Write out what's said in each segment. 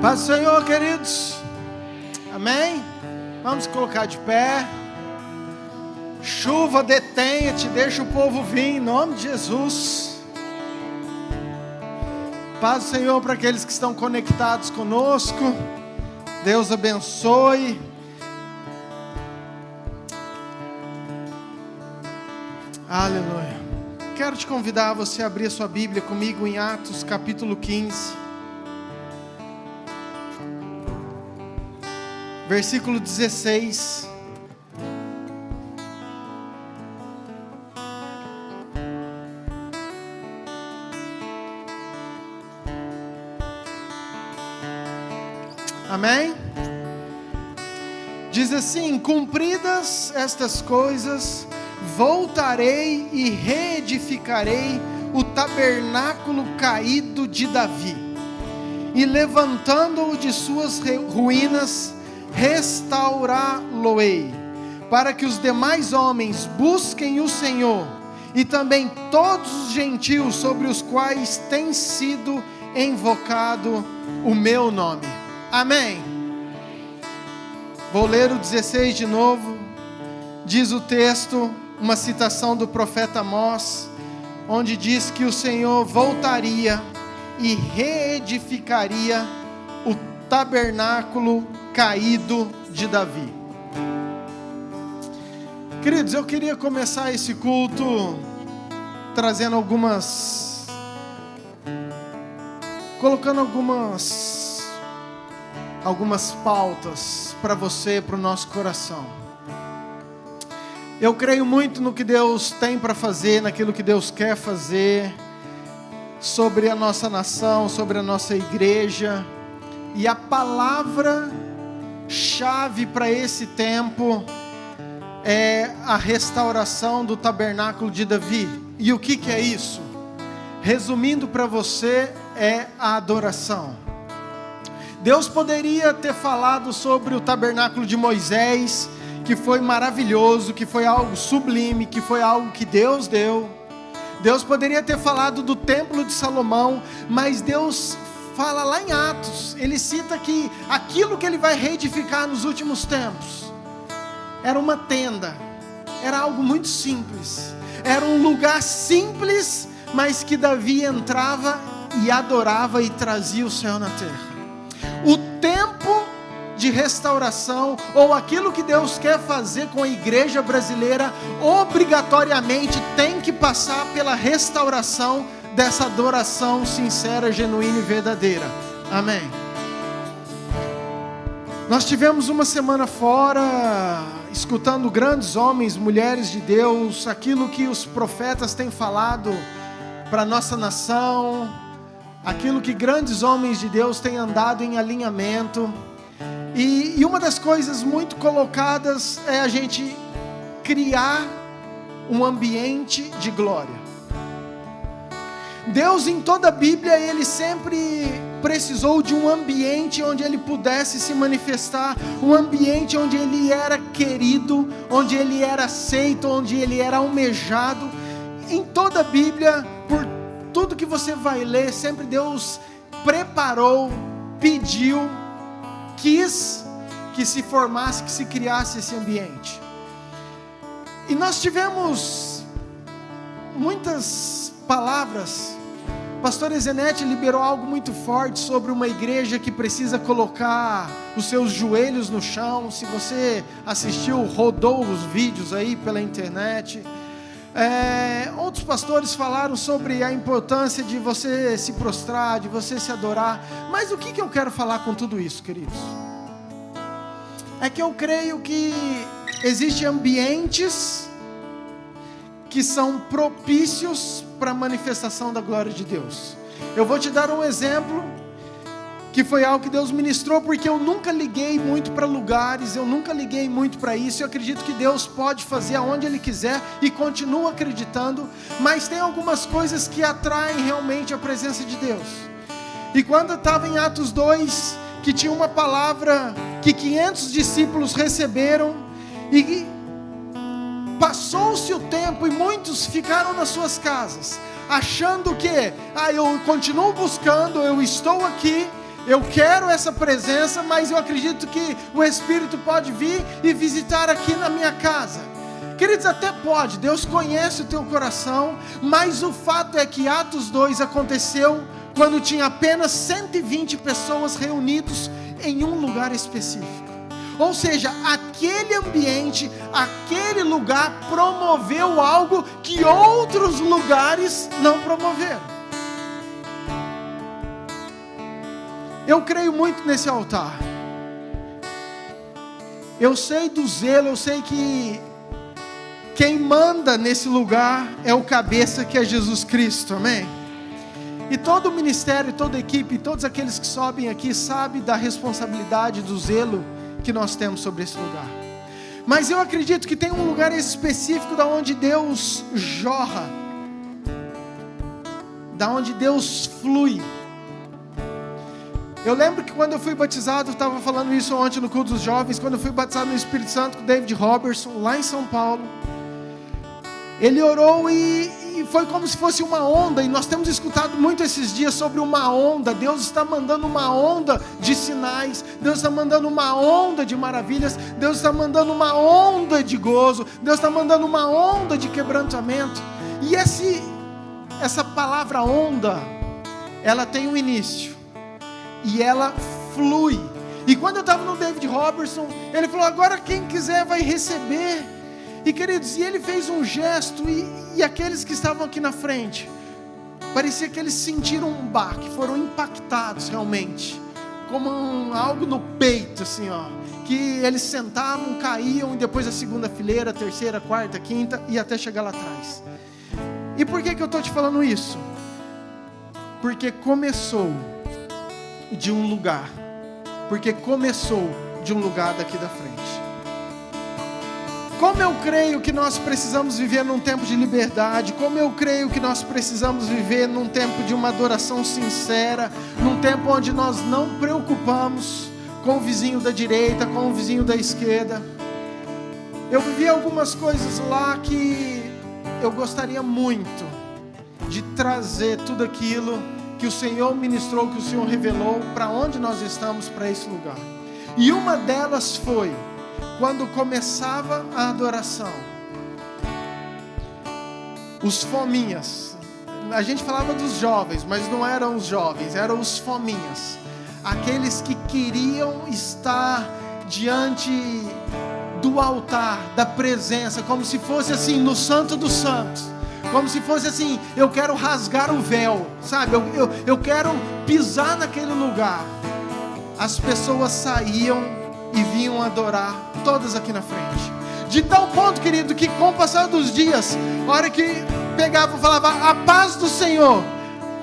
Paz do Senhor, queridos. Amém? Vamos colocar de pé. Chuva, detenha-te, deixa o povo vir, em nome de Jesus. Paz do Senhor para aqueles que estão conectados conosco. Deus abençoe. Aleluia. Quero te convidar a você abrir a sua Bíblia comigo em Atos capítulo 15. Versículo 16. Amém? Diz assim: cumpridas estas coisas, voltarei e reedificarei o tabernáculo caído de Davi, e levantando-o de suas ruínas, restaurá-lo-ei, para que os demais homens busquem o Senhor, e também todos os gentios sobre os quais tem sido invocado o meu nome. Amém. Vou ler o 16 de novo. Diz o texto, uma citação do profeta Amós, onde diz que o Senhor voltaria e reedificaria o tabernáculo caído de Davi. Queridos, eu queria começar esse culto trazendo colocando algumas pautas para você, para o nosso coração. Eu creio muito no que Deus tem para fazer, naquilo que Deus quer fazer, sobre a nossa nação, sobre a nossa igreja, e a palavra-chave para esse tempo é a restauração do tabernáculo de Davi. E o que é isso? Resumindo para você, é a adoração. Deus poderia ter falado sobre o tabernáculo de Moisés, que foi maravilhoso, que foi algo sublime, que foi algo que Deus deu. Deus poderia ter falado do templo de Salomão, mas Deus fala lá em Atos, ele cita que aquilo que ele vai reedificar nos últimos tempos era uma tenda, era algo muito simples, era um lugar simples, mas que Davi entrava e adorava e trazia o céu na terra. O tempo de restauração, ou aquilo que Deus quer fazer com a igreja brasileira, obrigatoriamente tem que passar pela restauração dessa adoração sincera, genuína e verdadeira. Amém. Nós tivemos uma semana fora, escutando grandes homens, mulheres de Deus, aquilo que os profetas têm falado para a nossa nação, aquilo que grandes homens de Deus têm andado em alinhamento. E uma das coisas muito colocadas é a gente criar um ambiente de glória. Deus, em toda a Bíblia, ele sempre precisou de um ambiente onde ele pudesse se manifestar, um ambiente onde ele era querido, onde ele era aceito, onde ele era almejado. Em toda a Bíblia, por tudo que você vai ler, sempre Deus preparou, pediu, quis que se formasse, que se criasse esse ambiente. E nós tivemos muitas palavras. O pastor Ezenete liberou algo muito forte sobre uma igreja que precisa colocar os seus joelhos no chão. Se você assistiu, rodou os vídeos aí pela internet. Outros pastores falaram sobre a importância de você se prostrar, de você se adorar. Mas o que eu quero falar com tudo isso, queridos? É que eu creio que existem ambientes que são propícios para a manifestação da glória de Deus. Eu vou te dar um exemplo que foi algo que Deus ministrou, porque eu nunca liguei muito para lugares, eu nunca liguei muito para isso. Eu acredito que Deus pode fazer aonde Ele quiser e continuo acreditando, mas tem algumas coisas que atraem realmente a presença de Deus. E quando eu estava em Atos 2, que tinha uma palavra que 500 discípulos receberam, e passou-se o tempo e muitos ficaram nas suas casas, achando que, eu continuo buscando, eu estou aqui, Eu quero essa presença, mas eu acredito que o Espírito pode vir e visitar aqui na minha casa. Queridos, até pode, Deus conhece o teu coração, mas o fato é que Atos 2 aconteceu quando tinha apenas 120 pessoas reunidas em um lugar específico. Ou seja, aquele ambiente, aquele lugar promoveu algo que outros lugares não promoveram. Eu creio muito nesse altar. Eu sei do zelo, eu sei que quem manda nesse lugar é o cabeça, que é Jesus Cristo, amém? E todo o ministério, toda a equipe, todos aqueles que sobem aqui, sabem da responsabilidade, do zelo que nós temos sobre esse lugar. Mas eu acredito que tem um lugar específico da onde Deus jorra, da onde Deus flui. Eu lembro que quando eu fui batizado, eu estava falando isso ontem no culto dos jovens, quando eu fui batizado no Espírito Santo com David Robertson, lá em São Paulo, ele orou e foi como se fosse uma onda, e nós temos escutado muito esses dias sobre uma onda. Deus está mandando uma onda de sinais, Deus está mandando uma onda de maravilhas, Deus está mandando uma onda de gozo, Deus está mandando uma onda de quebrantamento, e essa palavra onda, ela tem um início, e ela flui. E quando eu estava no David Robertson, ele falou: agora quem quiser vai receber. E queridos, e ele fez um gesto, e aqueles que estavam aqui na frente, parecia que eles sentiram um baque, foram impactados realmente, como algo no peito, assim, ó, que eles sentavam, caíam, e depois a segunda fileira, a terceira, a quarta, a quinta, e até chegar lá atrás. E por que eu estou te falando isso? Porque começou de um lugar, daqui da frente. Como eu creio que nós precisamos viver num tempo de liberdade, como eu creio que nós precisamos viver num tempo de uma adoração sincera, num tempo onde nós não preocupamos com o vizinho da direita, com o vizinho da esquerda. Eu vivi algumas coisas lá que eu gostaria muito de trazer tudo aquilo que o Senhor ministrou, que o Senhor revelou, para onde nós estamos, para esse lugar. E uma delas foi quando começava a adoração, os fominhas, a gente falava dos jovens, mas não eram os jovens, eram os fominhas, aqueles que queriam estar diante do altar, da presença, como se fosse assim, no Santo dos Santos, como se fosse assim: eu quero rasgar o véu, sabe, eu quero pisar naquele lugar. As pessoas saíam e vinham adorar, todas aqui na frente, de tal ponto, querido, que com o passar dos dias, a hora que pegavam, falava a paz do Senhor,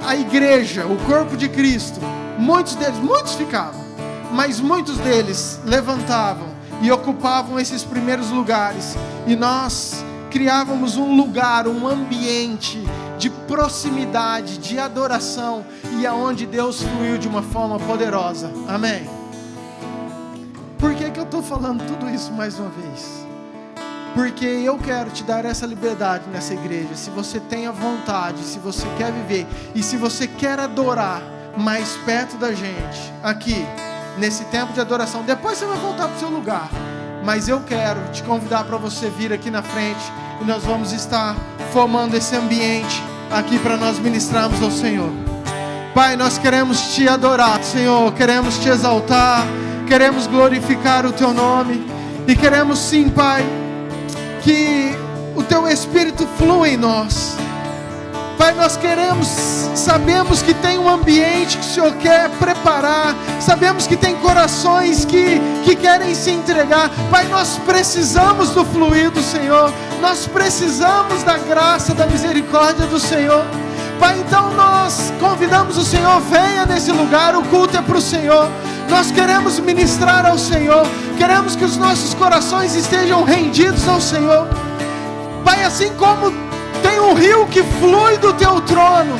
a igreja, o corpo de Cristo, muitos ficavam, mas muitos deles levantavam e ocupavam esses primeiros lugares, e nós criávamos um lugar, um ambiente de proximidade, de adoração, e aonde Deus fluiu de uma forma poderosa, amém? Por que eu estou falando tudo isso mais uma vez? Porque eu quero te dar essa liberdade nessa igreja. Se você tem a vontade, se você quer viver, e se você quer adorar mais perto da gente, aqui, nesse tempo de adoração, depois você vai voltar para o seu lugar, mas eu quero te convidar para você vir aqui na frente, e nós vamos estar formando esse ambiente aqui para nós ministrarmos ao Senhor. Pai, nós queremos te adorar, Senhor, queremos te exaltar, queremos glorificar o teu nome, e queremos sim, Pai, que o teu Espírito flua em nós. Pai, nós sabemos que tem um ambiente que o Senhor quer preparar, sabemos que tem corações que querem se entregar. Pai, nós precisamos do fluir do Senhor, nós precisamos da graça, da misericórdia do Senhor. Pai, então nós convidamos o Senhor: venha nesse lugar, o culto é para o Senhor. Nós queremos ministrar ao Senhor, queremos que os nossos corações estejam rendidos ao Senhor. Pai, assim como tem um rio que flui do teu trono,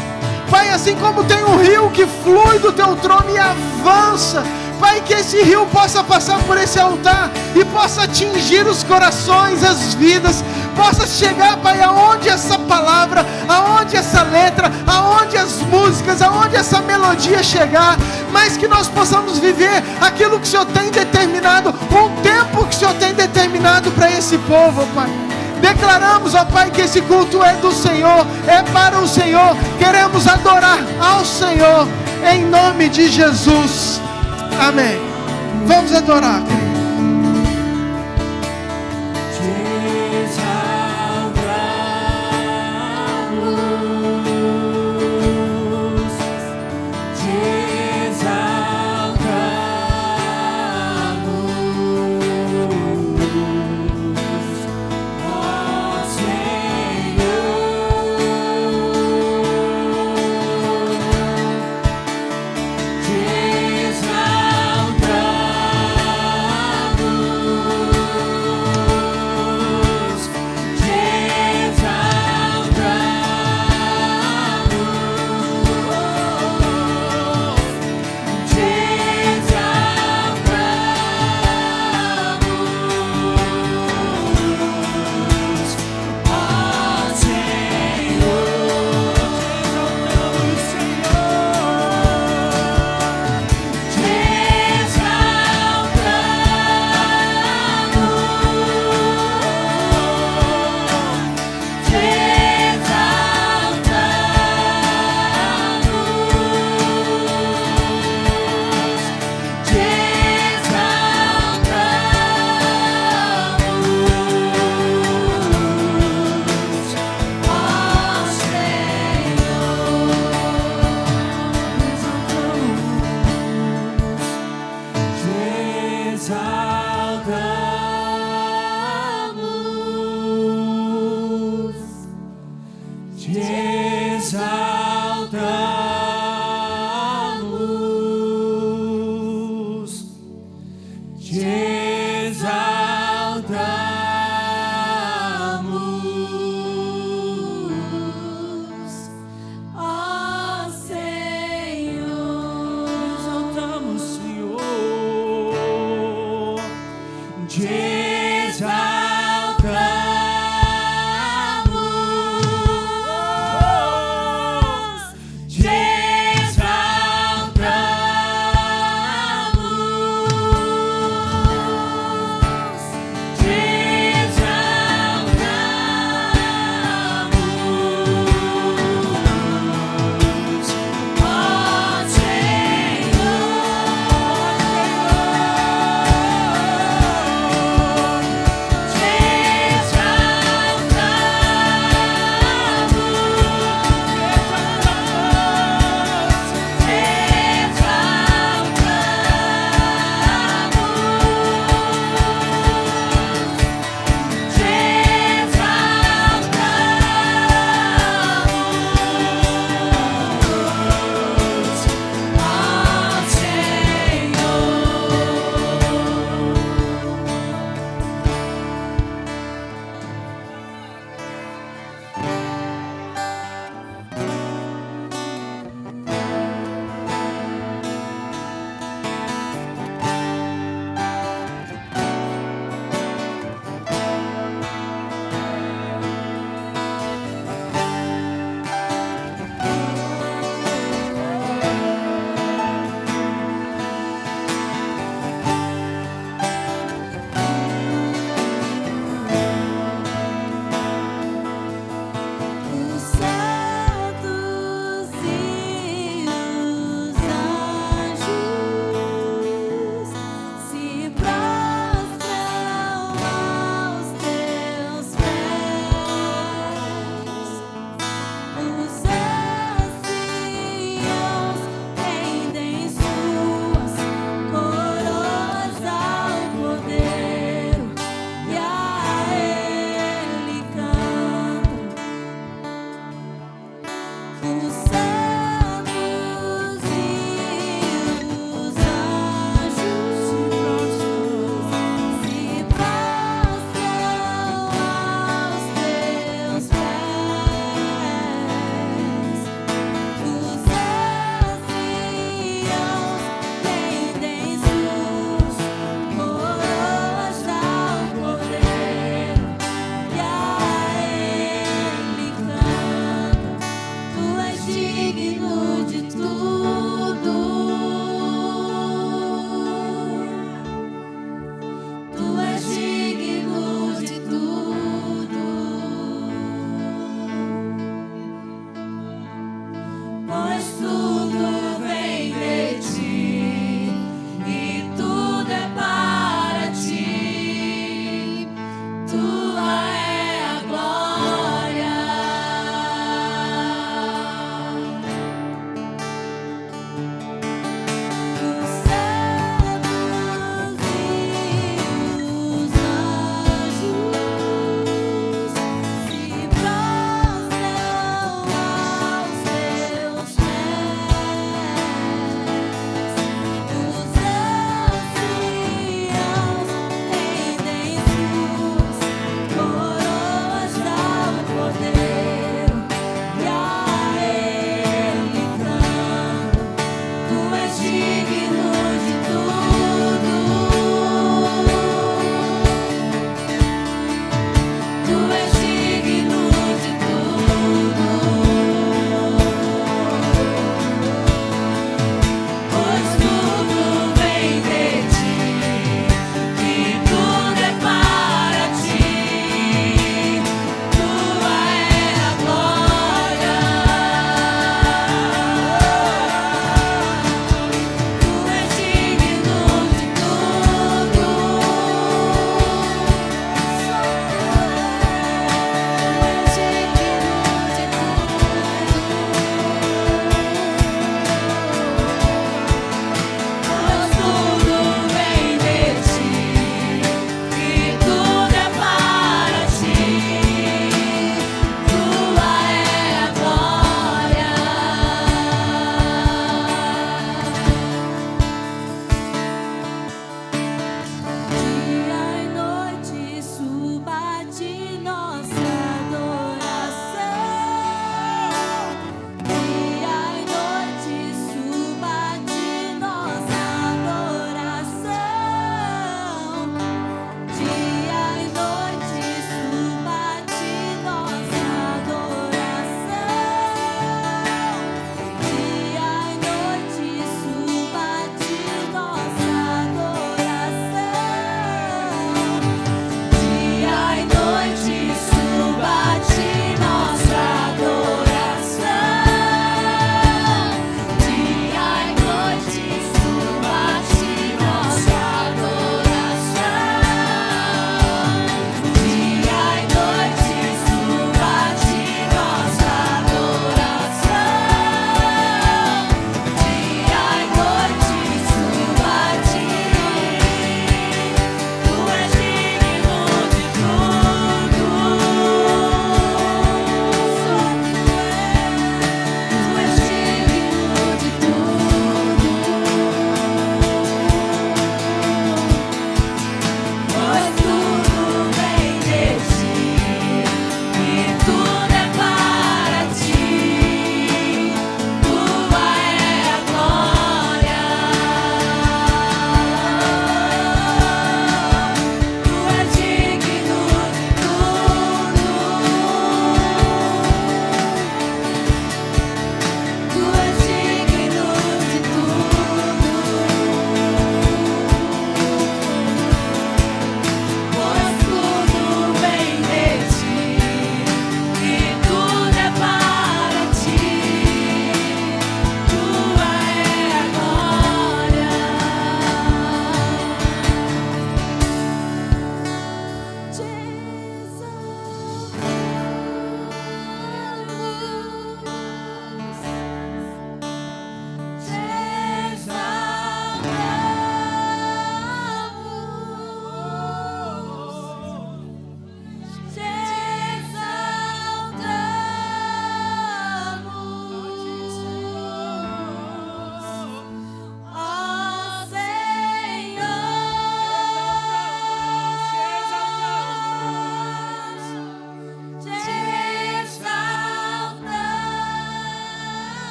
Pai, assim como tem um rio que flui do teu trono e avança, Pai, que esse rio possa passar por esse altar e possa atingir os corações, as vidas, possa chegar, Pai, aonde essa palavra, aonde essa letra, aonde as músicas, aonde essa melodia chegar, mas que nós possamos viver aquilo que o Senhor tem determinado, um tempo que o Senhor tem determinado para esse povo, Pai. Declaramos, ó Pai, que esse culto é do Senhor, é para o Senhor. Queremos adorar ao Senhor, em nome de Jesus. Amém. Vamos adorar, querido.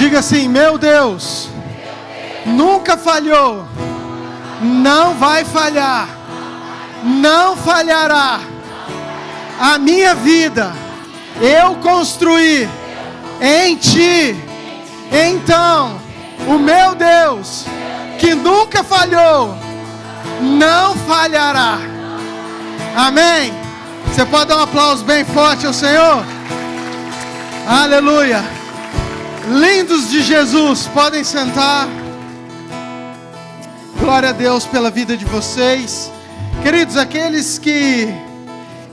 Diga assim: meu Deus, nunca falhou, não vai falhar, não falhará. A minha vida eu construí em Ti. Então, o meu Deus, que nunca falhou, não falhará. Amém? Você pode dar um aplauso bem forte ao Senhor? Aleluia. Lindos de Jesus, podem sentar. Glória a Deus pela vida de vocês. Queridos, aqueles que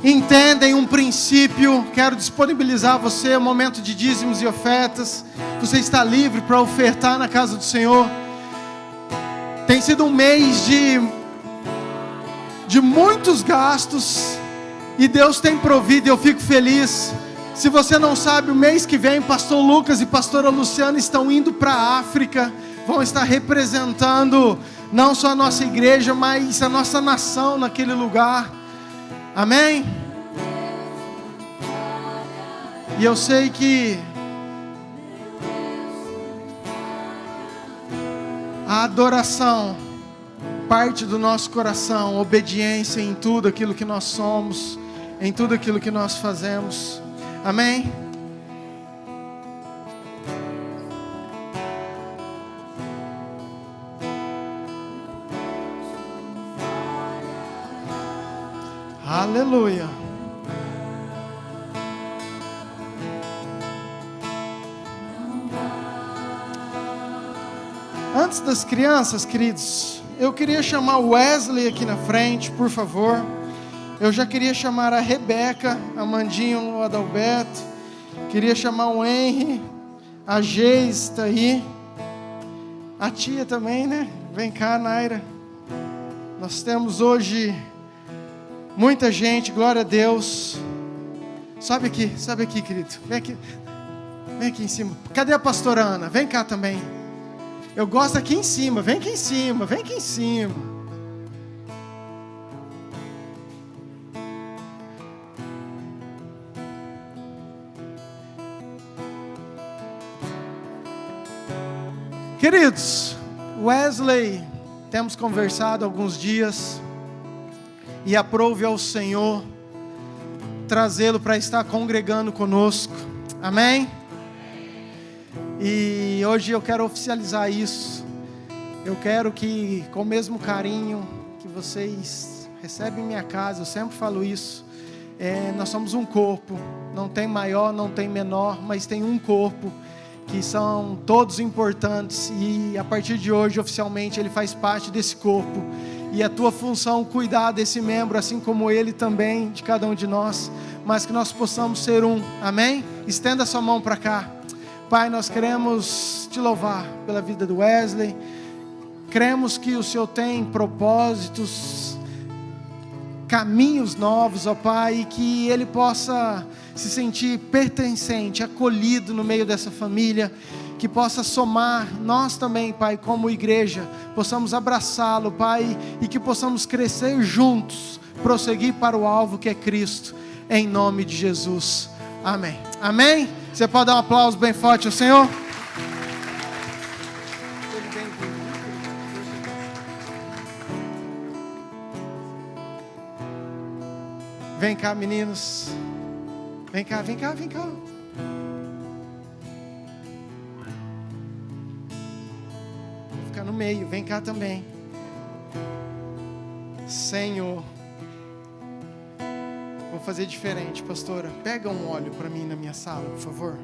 entendem um princípio, quero disponibilizar a você um momento de dízimos e ofertas. Você está livre para ofertar na casa do Senhor. Tem sido um mês de muitos gastos, e Deus tem provido, e eu fico feliz. Se você não sabe, o mês que vem, pastor Lucas e pastora Luciana estão indo para a África, vão estar representando não só a nossa igreja, mas a nossa nação naquele lugar. Amém? E eu sei que a adoração parte do nosso coração, obediência em tudo aquilo que nós somos, em tudo aquilo que nós fazemos. Amém? Aleluia. Antes das crianças, queridos, eu queria chamar o Wesley aqui na frente, por favor. Eu já queria chamar a Rebeca, a Mandinho, o Adalberto. Queria chamar o Henry, a Geis está aí. A tia também, né? Vem cá, Naira. Nós temos hoje muita gente, glória a Deus. Sobe aqui, querido. Vem aqui em cima. Cadê a pastora Ana? Vem cá também. Eu gosto aqui em cima. Vem aqui em cima, vem aqui em cima. Queridos, Wesley, temos conversado alguns dias e aprove ao Senhor trazê-lo para estar congregando conosco. Amém? E hoje eu quero oficializar isso. Eu quero que, com o mesmo carinho que vocês recebem em minha casa, eu sempre falo isso, nós somos um corpo, não tem maior, não tem menor, mas tem um corpo, que são todos importantes, e a partir de hoje, oficialmente, ele faz parte desse corpo, e é a tua função cuidar desse membro, assim como ele também, de cada um de nós, mas que nós possamos ser um, amém? Estenda sua mão para cá. Pai, nós queremos te louvar pela vida do Wesley, cremos que o Senhor tem propósitos, caminhos novos, ó Pai, e que ele possa se sentir pertencente, acolhido no meio dessa família, que possa somar, nós também, Pai, como igreja, possamos abraçá-lo, Pai, e que possamos crescer juntos, prosseguir para o alvo que é Cristo, em nome de Jesus, amém. Amém? Você pode dar um aplauso bem forte ao Senhor? Vem cá, meninos. Vem cá. Vou ficar no meio, vem cá também. Senhor, vou fazer diferente, pastora. Pega um óleo para mim na minha sala, por favor.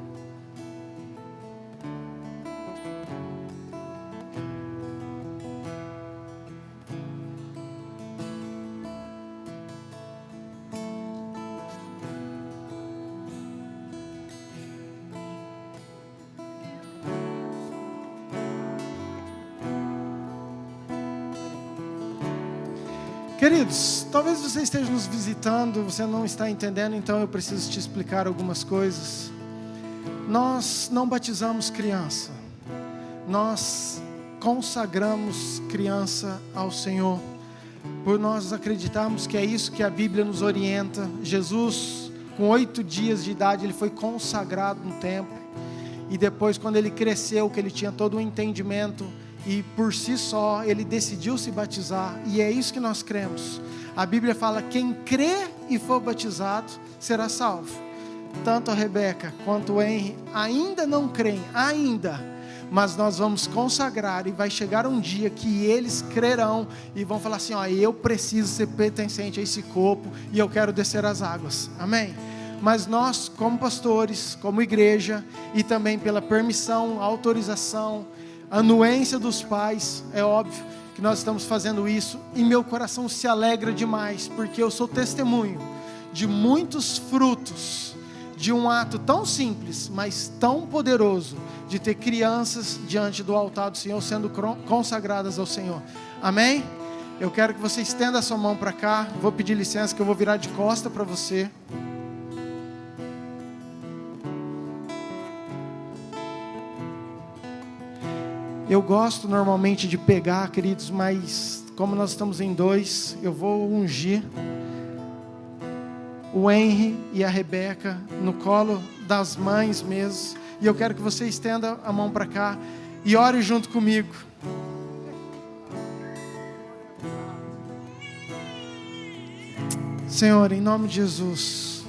Queridos, talvez você esteja nos visitando, você não está entendendo, então eu preciso te explicar algumas coisas. Nós não batizamos criança, nós consagramos criança ao Senhor, por nós acreditarmos que é isso que a Bíblia nos orienta. Jesus, com 8 dias de idade, ele foi consagrado no templo, e depois quando ele cresceu, que ele tinha todo o entendimento, e por si só ele decidiu se batizar, e é isso que nós cremos. A Bíblia fala: quem crê e for batizado será salvo. Tanto a Rebeca quanto o Henry ainda não creem, mas nós vamos consagrar, e vai chegar um dia que eles crerão e vão falar assim: eu preciso ser pertencente a esse corpo e eu quero descer as águas, amém? Mas nós, como pastores, como igreja, e também pela permissão, autorização, anuência dos pais, é óbvio que nós estamos fazendo isso, e meu coração se alegra demais, porque eu sou testemunho de muitos frutos, de um ato tão simples, mas tão poderoso, de ter crianças diante do altar do Senhor, sendo consagradas ao Senhor, amém? Eu quero que você estenda a sua mão para cá, vou pedir licença que eu vou virar de costa para você. Eu gosto normalmente de pegar, queridos, mas como nós estamos em dois, eu vou ungir o Henry e a Rebeca no colo das mães mesmo, e eu quero que você estenda a mão para cá e ore junto comigo. Senhor, em nome de Jesus,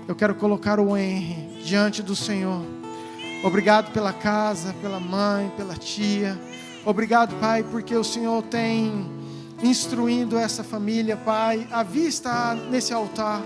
eu quero colocar o Henry diante do Senhor. Obrigado pela casa, pela mãe, pela tia. Obrigado, Pai, porque o Senhor tem instruindo essa família, Pai. A via está nesse altar.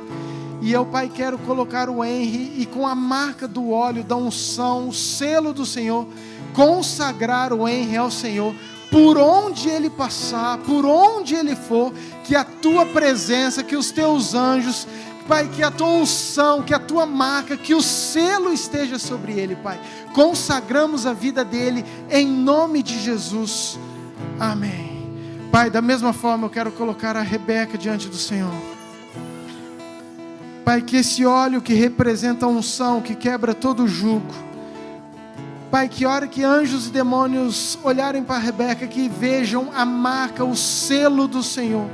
E eu, Pai, quero colocar o Henry e com a marca do óleo, da unção, o selo do Senhor, consagrar o Henry ao Senhor. Por onde ele passar, por onde ele for, que a Tua presença, que os Teus anjos, Pai, que a Tua unção, que a Tua marca, que o selo esteja sobre ele, Pai. Consagramos a vida dele em nome de Jesus. Amém. Pai, da mesma forma eu quero colocar a Rebeca diante do Senhor. Pai, que esse óleo que representa a unção, que quebra todo jugo, Pai, que hora que anjos e demônios olharem para a Rebeca, que vejam a marca, o selo do Senhor.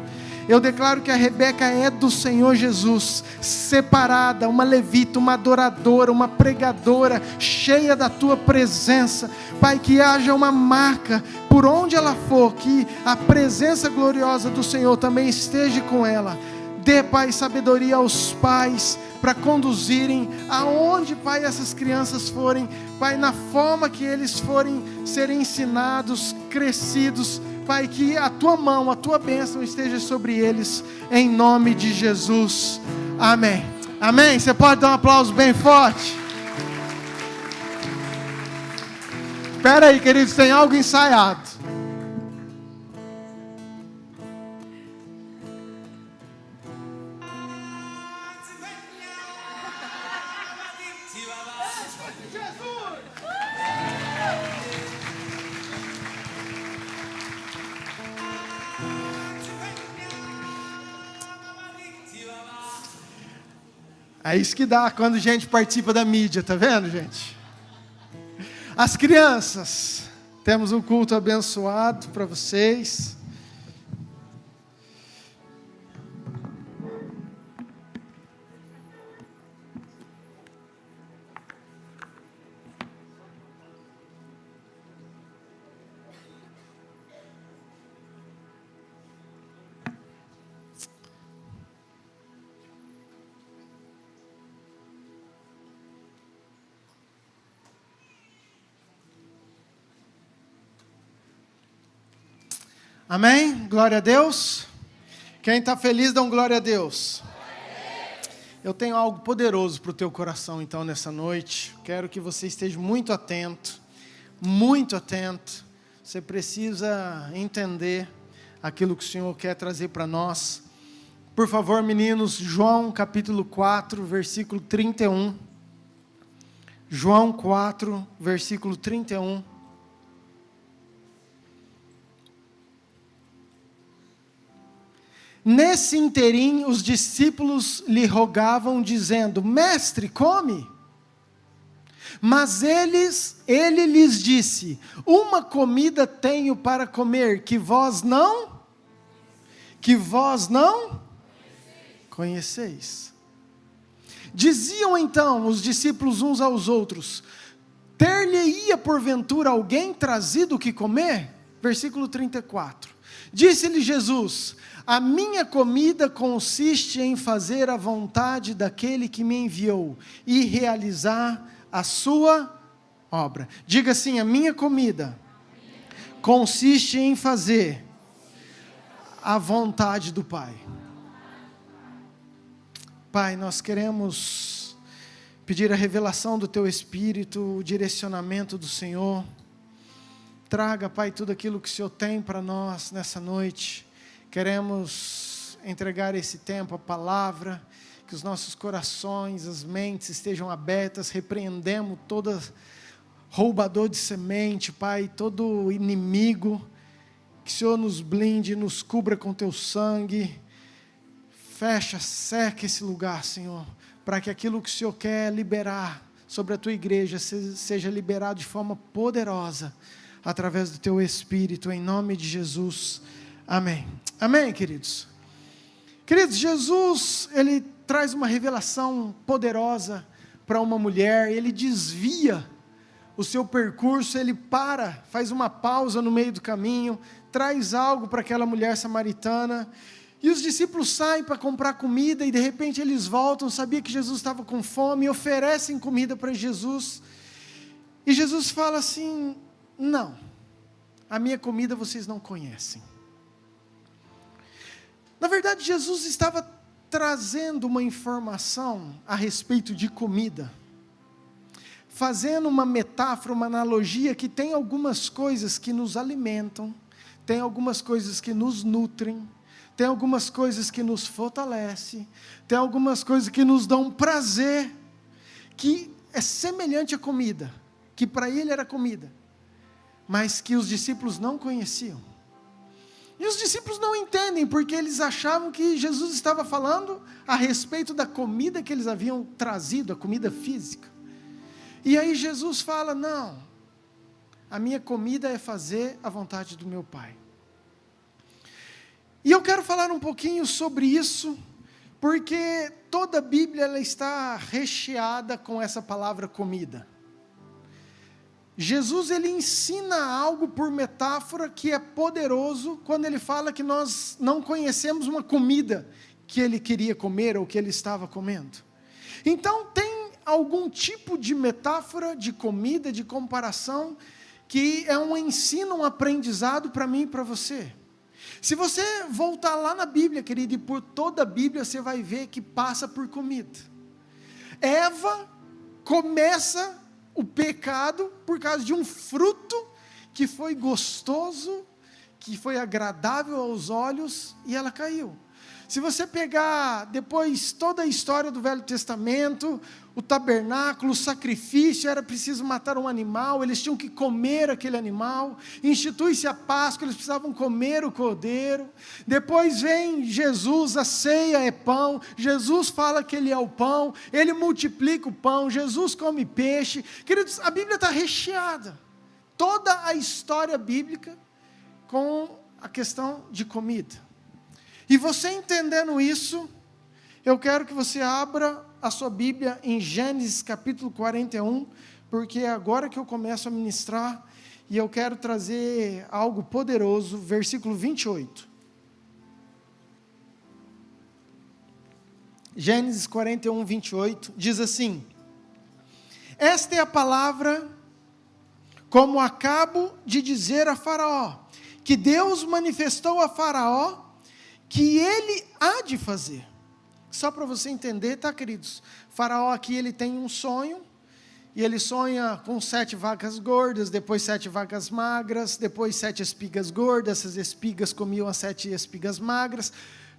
Eu declaro que a Rebeca é do Senhor Jesus, separada, uma levita, uma adoradora, uma pregadora, cheia da Tua presença. Pai, que haja uma marca, por onde ela for, que a presença gloriosa do Senhor também esteja com ela. Dê, Pai, sabedoria aos pais, para conduzirem aonde, Pai, essas crianças forem, Pai, na forma que eles forem serem ensinados, crescidos, Pai, que a Tua mão, a Tua bênção esteja sobre eles, em nome de Jesus, amém, amém. Você pode dar um aplauso bem forte? Espera aí, queridos, tem algo ensaiado. É isso que dá quando a gente participa da mídia, tá vendo, gente? As crianças, temos um culto abençoado para vocês. Amém? Glória a Deus. Quem está feliz, dá um glória a Deus. Eu tenho algo poderoso para o teu coração, então, nessa noite. Quero que você esteja muito atento, muito atento. Você precisa entender aquilo que o Senhor quer trazer para nós. Por favor, meninos, João capítulo 4, versículo 31. João 4, versículo 31. Nesse interim, os discípulos lhe rogavam, dizendo: Mestre, come. Mas ele lhes disse: uma comida tenho para comer, que vós não conheceis. Diziam então os discípulos uns aos outros: ter-lhe-ia porventura alguém trazido o que comer? Versículo 34. Disse-lhe Jesus: a minha comida consiste em fazer a vontade daquele que me enviou e realizar a sua obra. Diga assim: a minha comida consiste em fazer a vontade do Pai. Pai, nós queremos pedir a revelação do Teu Espírito, o direcionamento do Senhor. Traga, Pai, tudo aquilo que o Senhor tem para nós nessa noite. Queremos entregar esse tempo, a palavra, que os nossos corações, as mentes estejam abertas. Repreendemos todo roubador de semente, Pai, todo inimigo. Que o Senhor nos blinde, nos cubra com Teu sangue. Fecha, seca esse lugar, Senhor, para que aquilo que o Senhor quer liberar sobre a Tua igreja seja liberado de forma poderosa, através do Teu Espírito, em nome de Jesus, amém. Amém, queridos? Queridos, Jesus, Ele traz uma revelação poderosa para uma mulher, Ele desvia o seu percurso, Ele faz uma pausa no meio do caminho, traz algo para aquela mulher samaritana, e os discípulos saem para comprar comida, e de repente eles voltam, sabia que Jesus estava com fome, e oferecem comida para Jesus, e Jesus fala assim: não, a minha comida vocês não conhecem. Na verdade, Jesus estava trazendo uma informação a respeito de comida, fazendo uma metáfora, uma analogia, que tem algumas coisas que nos alimentam, tem algumas coisas que nos nutrem, tem algumas coisas que nos fortalecem, tem algumas coisas que nos dão prazer, que é semelhante à comida, que para ele era comida, mas que os discípulos não conheciam. E os discípulos não entendem, porque eles achavam que Jesus estava falando a respeito da comida que eles haviam trazido, a comida física. E aí Jesus fala: não, a minha comida é fazer a vontade do meu Pai. E eu quero falar um pouquinho sobre isso, porque toda a Bíblia ela está recheada com essa palavra comida. Jesus, ele ensina algo por metáfora que é poderoso quando ele fala que nós não conhecemos uma comida que ele queria comer ou que ele estava comendo. Então tem algum tipo de metáfora, de comida, de comparação, que é um ensino, um aprendizado para mim e para você. Se você voltar lá na Bíblia, querido, e por toda a Bíblia, você vai ver que passa por comida. Eva começa o pecado por causa de um fruto que foi gostoso, que foi agradável aos olhos, e ela caiu. Se você pegar depois toda a história do Velho Testamento, o tabernáculo, o sacrifício, era preciso matar um animal, eles tinham que comer aquele animal, institui-se a Páscoa, eles precisavam comer o cordeiro, depois vem Jesus, a ceia é pão, Jesus fala que ele é o pão, ele multiplica o pão, Jesus come peixe. Queridos, a Bíblia está recheada, toda a história bíblica, com a questão de comida. E você entendendo isso, eu quero que você abra a sua Bíblia em Gênesis capítulo 41, porque é agora que eu começo a ministrar, e eu quero trazer algo poderoso, versículo 28. Gênesis 41, 28, diz assim: esta é a palavra, como acabo de dizer a Faraó, que Deus manifestou a Faraó, que ele há de fazer. Só para você entender, tá, queridos? Faraó aqui, ele tem um sonho, e ele sonha com 7 vacas gordas, depois 7 vacas magras, depois 7 espigas gordas, essas espigas comiam as 7 espigas magras.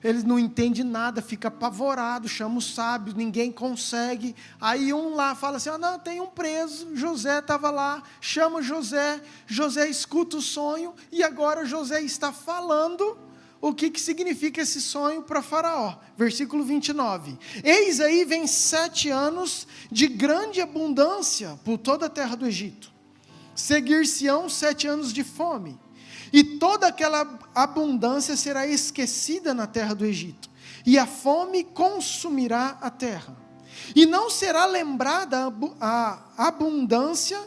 Ele não entende nada, fica apavorado, chama os sábios, ninguém consegue. Aí um lá fala assim: não, tem um preso, José estava lá, chama José, José escuta o sonho, e agora José está falando o que significa esse sonho para Faraó. Versículo 29. Eis aí vem 7 anos de grande abundância por toda a terra do Egito. Seguir-se-ão 7 anos de fome, e toda aquela abundância será esquecida na terra do Egito, e a fome consumirá a terra. E não será lembrada a abundância,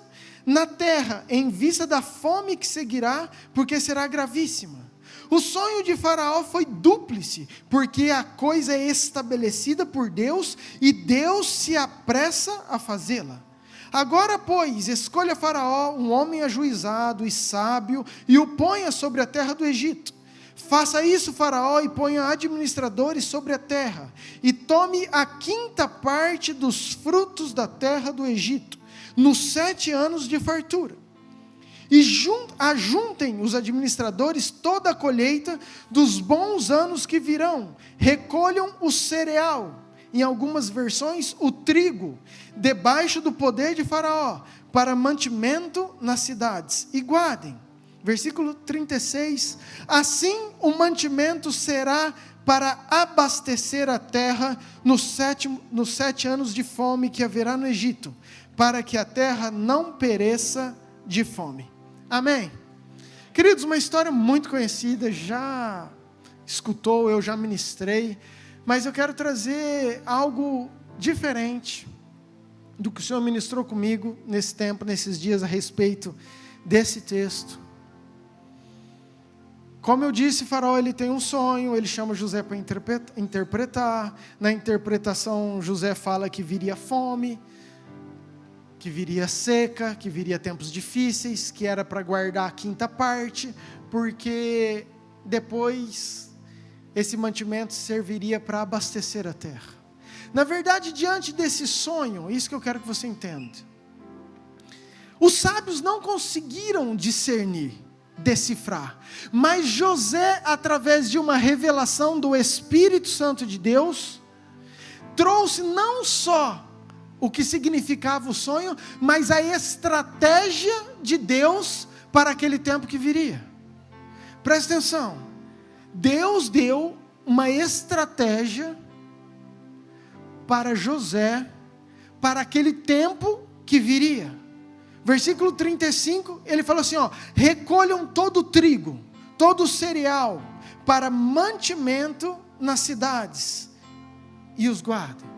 na terra, em vista da fome que seguirá, porque será gravíssima. O sonho de Faraó foi dúplice, porque a coisa é estabelecida por Deus, e Deus se apressa a fazê-la. Agora, pois, escolha Faraó um homem ajuizado e sábio, e o ponha sobre a terra do Egito. Faça isso, Faraó, e ponha administradores sobre a terra, e tome a 5ª parte dos frutos da terra do Egito, nos 7 anos de fartura. E ajuntem os administradores toda a colheita dos bons anos que virão, recolham o cereal, em algumas versões o trigo, debaixo do poder de Faraó, para mantimento nas cidades, e guardem. Versículo 36, assim o mantimento será para abastecer a terra nos 7 anos de fome que haverá no Egito, para que a terra não pereça de fome. Amém? Queridos, uma história muito conhecida, já escutou, eu já ministrei, mas eu quero trazer algo diferente do que o Senhor ministrou comigo nesse tempo, nesses dias, a respeito desse texto. Como eu disse, Faraó, ele tem um sonho, ele chama José para interpretar. Na interpretação, José fala que viria fome, que viria seca, que viria tempos difíceis, que era para guardar a 5ª parte, porque depois esse mantimento serviria para abastecer a terra. Na verdade, diante desse sonho, isso que eu quero que você entenda, os sábios não conseguiram decifrar, mas José, através de uma revelação do Espírito Santo de Deus, trouxe não só o que significava o sonho, mas a estratégia de Deus para aquele tempo que viria. Presta atenção, Deus deu uma estratégia para José, para aquele tempo que viria. Versículo 35, ele falou assim, recolham todo o trigo, todo o cereal, para mantimento nas cidades, e os guardem.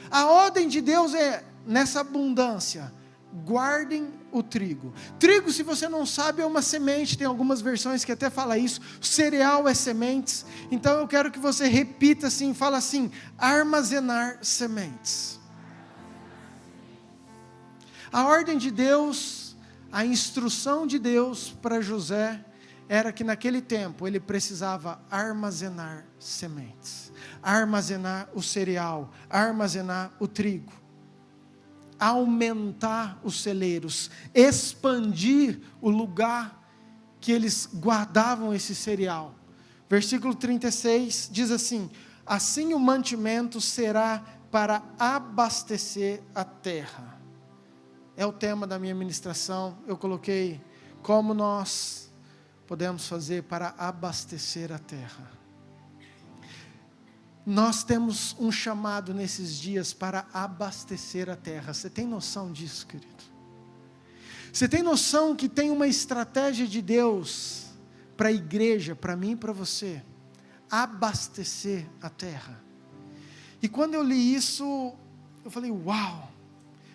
A ordem de Deus é, nessa abundância, guardem o trigo. Trigo, se você não sabe, é uma semente, tem algumas versões que até fala isso, cereal é sementes. Então eu quero que você repita assim, fala assim, armazenar sementes. A ordem de Deus, a instrução de Deus para José, era que naquele tempo ele precisava armazenar sementes, armazenar o cereal, armazenar o trigo, aumentar os celeiros, expandir o lugar que eles guardavam esse cereal. Versículo 36 diz assim, assim o mantimento será para abastecer a terra. É o tema da minha ministração, eu coloquei como nós podemos fazer para abastecer a terra. Nós temos um chamado nesses dias para abastecer a terra. Você tem noção disso, querido? Você tem noção que tem uma estratégia de Deus para a igreja, para mim e para você, abastecer a terra? E quando eu li isso, eu falei, uau!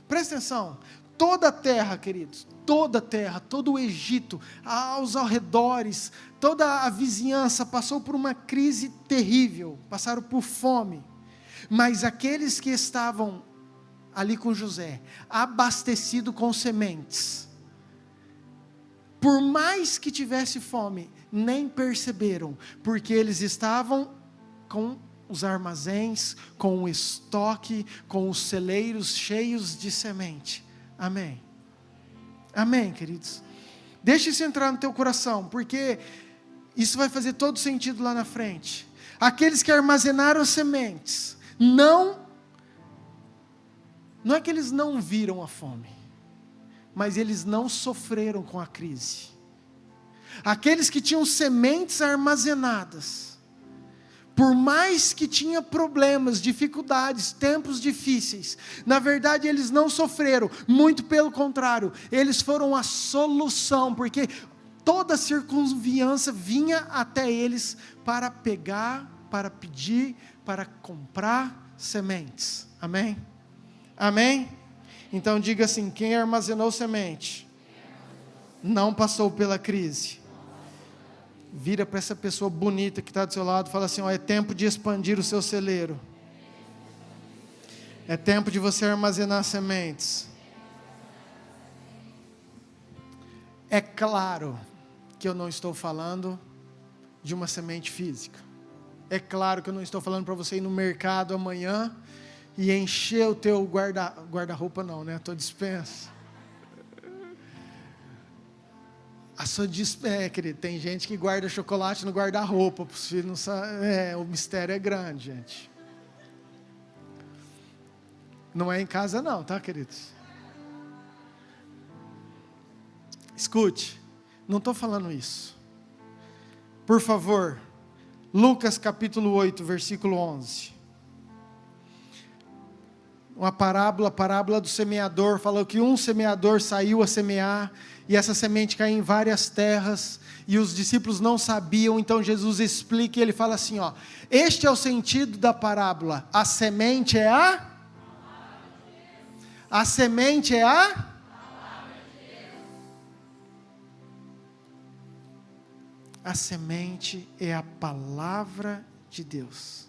Presta atenção, toda a terra, queridos, toda a terra, todo o Egito, aos arredores, toda a vizinhança passou por uma crise terrível, passaram por fome, mas aqueles que estavam ali com José, abastecido com sementes, por mais que tivesse fome, nem perceberam, porque eles estavam com os armazéns, com o estoque, com os celeiros cheios de semente. Amém. Amém, queridos. Deixa isso entrar no teu coração, porque isso vai fazer todo sentido lá na frente. Aqueles que armazenaram as sementes, não é que eles não viram a fome, mas eles não sofreram com a crise. Aqueles que tinham sementes armazenadas, por mais que tinha problemas, dificuldades, tempos difíceis, na verdade eles não sofreram, muito pelo contrário, eles foram a solução, porque toda circunstância vinha até eles para pegar, para pedir, para comprar sementes. Amém? Amém? Então diga assim: quem armazenou semente não passou pela crise. Vira para essa pessoa bonita que está do seu lado e fala assim: ó, é tempo de expandir o seu celeiro. É tempo de você armazenar sementes. É claro que eu não estou falando de uma semente física. É claro que eu não estou falando para você ir no mercado amanhã e encher o teu guarda-roupa não, né? A tua despensa. A sua despensa, querido, tem gente que guarda chocolate no guarda-roupa, para os filhos não saberem. O mistério é grande, gente. Não é em casa não, tá, queridos? Escute, não estou falando isso. Por favor, Lucas capítulo 8, versículo 11. Uma parábola, a parábola do semeador, falou que um semeador saiu a semear, e essa semente caiu em várias terras, e os discípulos não sabiam, então Jesus explica, e ele fala assim, ó, este é o sentido da parábola, a semente é a semente é a semente é a palavra de Deus.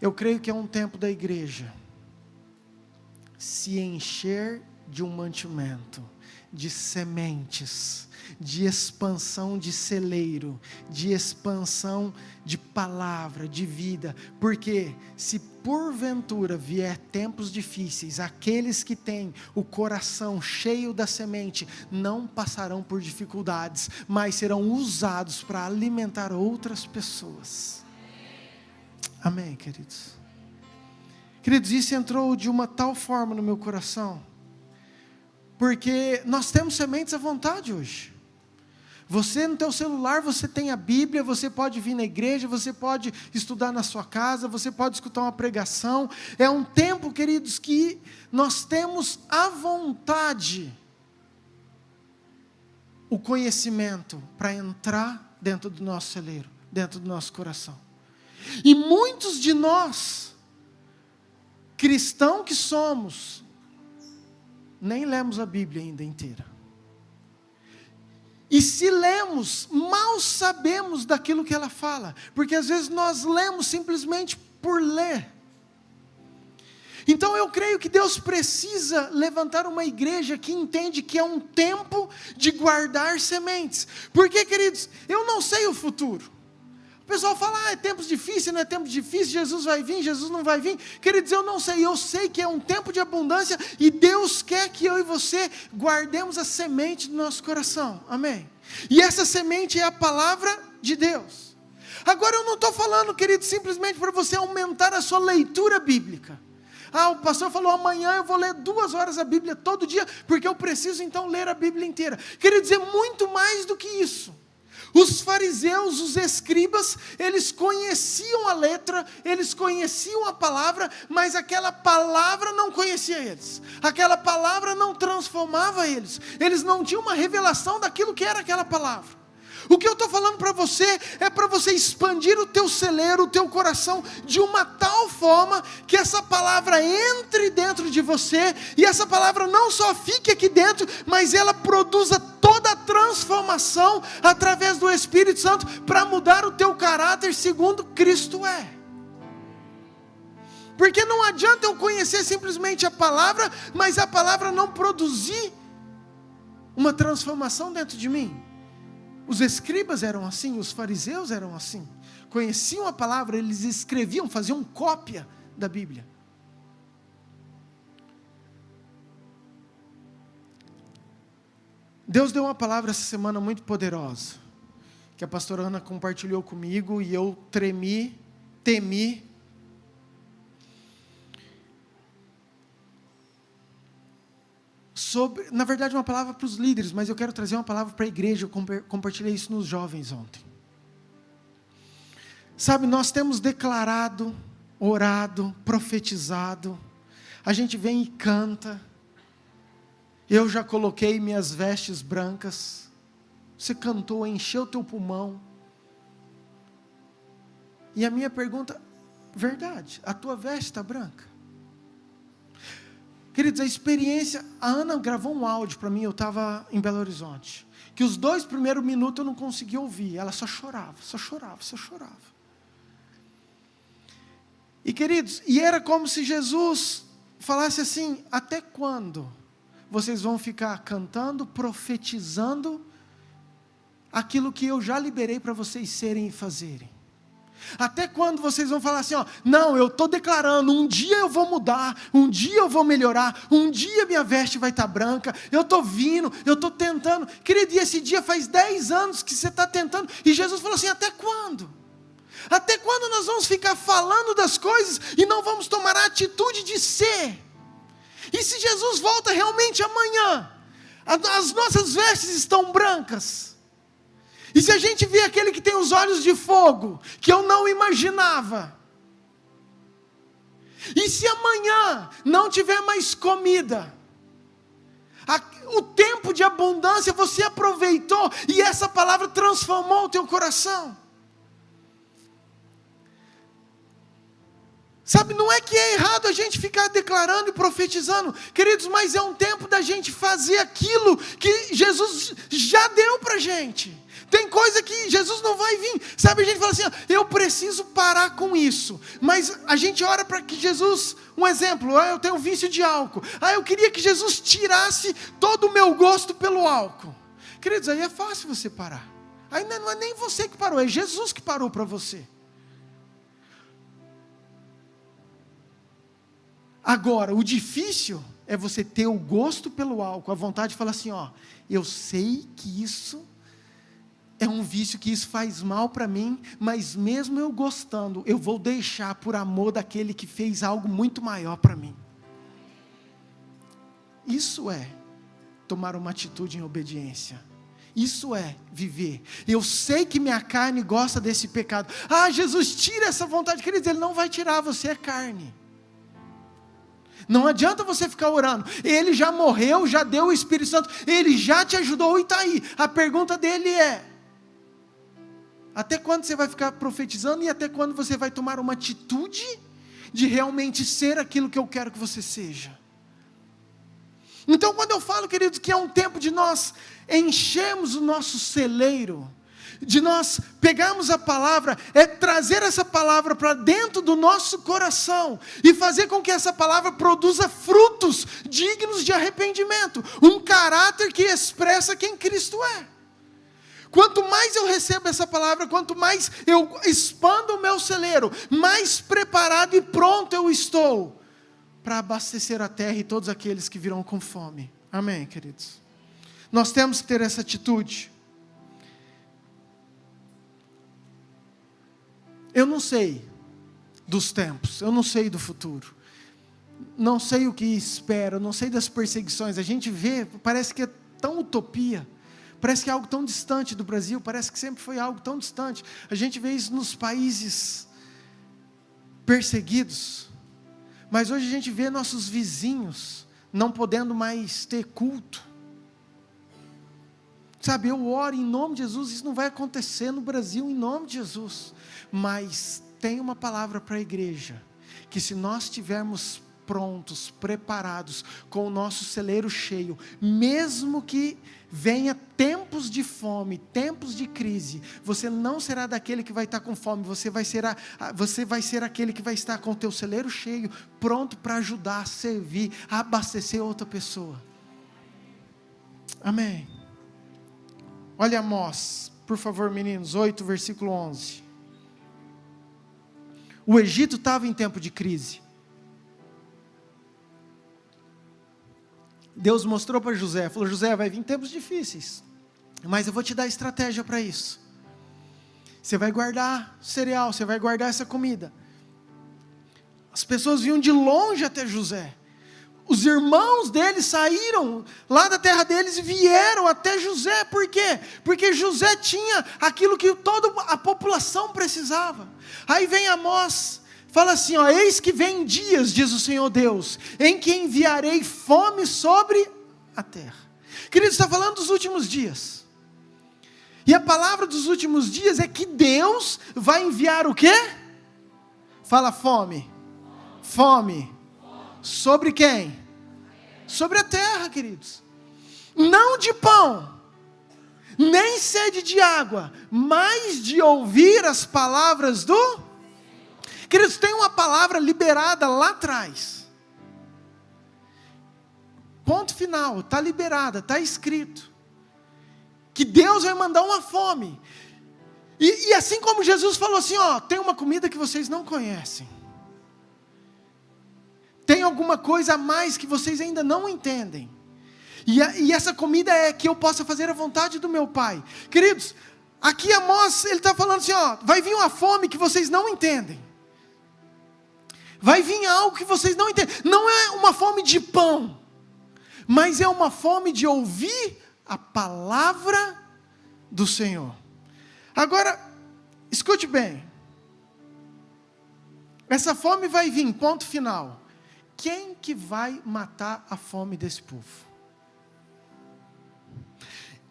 Eu creio que é um tempo da igreja se encher de um mantimento, de sementes, de expansão de celeiro, de expansão de palavra, de vida, porque se porventura vier tempos difíceis, aqueles que têm o coração cheio da semente, não passarão por dificuldades, mas serão usados para alimentar outras pessoas. Amém, queridos? Queridos, isso entrou de uma tal forma no meu coração, porque nós temos sementes à vontade hoje. Você no teu celular, você tem a Bíblia, você pode vir na igreja, você pode estudar na sua casa, você pode escutar uma pregação. É um tempo, queridos, que nós temos à vontade o conhecimento para entrar dentro do nosso celeiro, dentro do nosso coração. E muitos de nós, cristãos que somos, nem lemos a Bíblia ainda inteira. E se lemos, mal sabemos daquilo que ela fala, porque às vezes nós lemos simplesmente por ler. Então eu creio que Deus precisa levantar uma igreja que entende que é um tempo de guardar sementes. Porque, queridos, eu não sei o futuro. O pessoal fala, é tempos difíceis, não é tempo difícil, Jesus vai vir, Jesus não vai vir. Queridos, eu não sei, eu sei que é um tempo de abundância e Deus quer que eu e você guardemos a semente do nosso coração, amém? E essa semente é a palavra de Deus. Agora eu não estou falando, queridos, simplesmente para você aumentar a sua leitura bíblica. O pastor falou, amanhã eu vou ler 2 horas a Bíblia todo dia, porque eu preciso então ler a Bíblia inteira. Queridos, é muito mais do que isso. Os fariseus, os escribas, eles conheciam a letra, eles conheciam a palavra, mas aquela palavra não conhecia eles, aquela palavra não transformava eles, eles não tinham uma revelação daquilo que era aquela palavra. O que eu estou falando para você, é para você expandir o teu celeiro, o teu coração, de uma tal forma, que essa palavra entre dentro de você, e essa palavra não só fique aqui dentro, mas ela produza toda a transformação, através do Espírito Santo, para mudar o teu caráter, segundo Cristo é. Porque não adianta eu conhecer simplesmente a palavra, mas a palavra não produzir uma transformação dentro de mim. Os escribas eram assim, os fariseus eram assim, conheciam a palavra, eles escreviam, faziam cópia da Bíblia. Deus deu uma palavra essa semana muito poderosa, que a pastora Ana compartilhou comigo, e eu temi, na verdade uma palavra para os líderes, mas eu quero trazer uma palavra para a igreja. Eu compartilhei isso nos jovens ontem. Sabe, nós temos declarado, orado, profetizado, a gente vem e canta. Eu já coloquei minhas vestes brancas, você cantou, encheu o teu pulmão. E a minha pergunta, Verdade, a tua veste está branca. Queridos, a experiência, a Ana gravou um áudio para mim, eu estava em Belo Horizonte, que os 2 primeiros minutos eu não conseguia ouvir, ela só chorava. E queridos, e era como se Jesus falasse assim: até quando vocês vão ficar cantando, profetizando aquilo que eu já liberei para vocês serem e fazerem? Até quando vocês vão falar assim, não, eu estou declarando, um dia eu vou mudar, um dia eu vou melhorar, um dia minha veste vai estar branca, eu estou vindo, eu estou tentando. Querido, e esse dia faz 10 anos que você está tentando, e Jesus falou assim: até quando? Até quando nós vamos ficar falando das coisas e não vamos tomar a atitude de ser? E se Jesus volta realmente amanhã, as nossas vestes estão brancas? E se a gente vê aquele que tem os olhos de fogo, que eu não imaginava? E se amanhã não tiver mais comida? O tempo de abundância você aproveitou e essa palavra transformou o teu coração. Sabe, não é que é errado a gente ficar declarando e profetizando, queridos, mas é um tempo da gente fazer aquilo que Jesus já deu para a gente. Tem coisa que Jesus não vai vir, sabe, a gente fala assim, eu preciso parar com isso, mas a gente ora para que Jesus, um exemplo, eu tenho vício de álcool, eu queria que Jesus tirasse todo o meu gosto pelo álcool. Queridos, aí é fácil você parar, aí não é nem você que parou, é Jesus que parou para você. Agora, o difícil é você ter o gosto pelo álcool, a vontade de falar assim, eu sei que isso é um vício, que isso faz mal para mim, mas mesmo eu gostando, eu vou deixar por amor daquele que fez algo muito maior para mim. Isso é tomar uma atitude em obediência. Isso é viver. Eu sei que minha carne gosta desse pecado. Jesus, tira essa vontade. Queridos, Ele não vai tirar, você é carne. Não adianta você ficar orando. Ele já morreu, já deu o Espírito Santo, Ele já te ajudou e está aí. A pergunta dele é: até quando você vai ficar profetizando e até quando você vai tomar uma atitude de realmente ser aquilo que eu quero que você seja? Então, quando eu falo, queridos, que é um tempo de nós enchermos o nosso celeiro, de nós pegarmos a palavra, é trazer essa palavra para dentro do nosso coração e fazer com que essa palavra produza frutos dignos de arrependimento, um caráter que expressa quem Cristo é. Quanto mais eu recebo essa palavra, quanto mais eu expando o meu celeiro, mais preparado e pronto eu estou para abastecer a terra e todos aqueles que virão com fome. Amém, queridos? Nós temos que ter essa atitude. Eu não sei dos tempos, eu não sei do futuro, não sei o que espero, não sei das perseguições. A gente vê, parece que é tão utopia, parece que é algo tão distante do Brasil, parece que sempre foi algo tão distante. A gente vê isso nos países perseguidos, mas hoje a gente vê nossos vizinhos não podendo mais ter culto. Sabe, eu oro em nome de Jesus, isso não vai acontecer no Brasil em nome de Jesus, mas tem uma palavra para a igreja, que se nós estivermos prontos, preparados, com o nosso celeiro cheio, mesmo que venha tempos de fome, tempos de crise, você não será daquele que vai estar com fome, você vai ser aquele que vai estar com o teu celeiro cheio, pronto para ajudar, servir, abastecer outra pessoa. Amém. Olha Amós, por favor, meninos, 8, versículo 11. O Egito estava em tempo de crise. Deus mostrou para José, falou: José, vai vir tempos difíceis, mas eu vou te dar estratégia para isso. Você vai guardar cereal, você vai guardar essa comida. As pessoas vinham de longe até José. Os irmãos deles saíram lá da terra deles e vieram até José. Por quê? Porque José tinha aquilo que toda a população precisava. Aí vem Amós, fala assim, eis que vem dias, diz o Senhor Deus, em que enviarei fome sobre a terra. Queridos, está falando dos últimos dias. E a palavra dos últimos dias é que Deus vai enviar o quê? Fala fome. Fome. Sobre quem? Sobre a terra, queridos. Não de pão, nem sede de água, mas de ouvir as palavras do... Queridos, tem uma palavra liberada lá atrás. Ponto final, está liberada, está escrito. Que Deus vai mandar uma fome. E assim como Jesus falou assim, ó, tem uma comida que vocês não conhecem. Tem alguma coisa a mais que vocês ainda não entendem. E essa comida é que eu possa fazer a vontade do meu Pai. Queridos, aqui Amós, ele está falando assim, ó, vai vir uma fome que vocês não entendem. Vai vir algo que vocês não entendem. Não é uma fome de pão, mas é uma fome de ouvir a palavra do Senhor. Agora, escute bem. Essa fome vai vir, ponto final. Quem que vai matar a fome desse povo?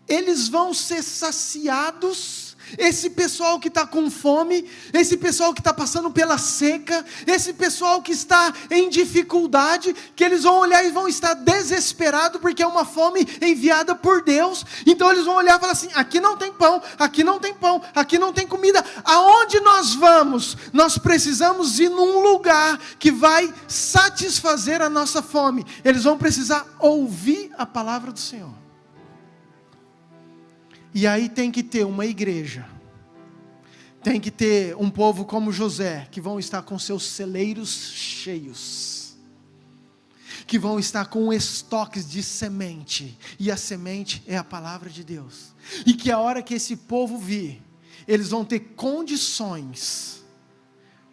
Eles vão ser saciados, esse pessoal que está com fome, esse pessoal que está passando pela seca, esse pessoal que está em dificuldade, que eles vão olhar e vão estar desesperados, porque é uma fome enviada por Deus. Então eles vão olhar e falar assim, aqui não tem pão, aqui não tem pão, aqui não tem comida, aonde nós vamos? Nós precisamos ir num lugar que vai satisfazer a nossa fome. Eles vão precisar ouvir a palavra do Senhor. E aí tem que ter uma igreja, tem que ter um povo como José, que vão estar com seus celeiros cheios, que vão estar com estoques de semente, e a semente é a palavra de Deus, e que a hora que esse povo vir, eles vão ter condições.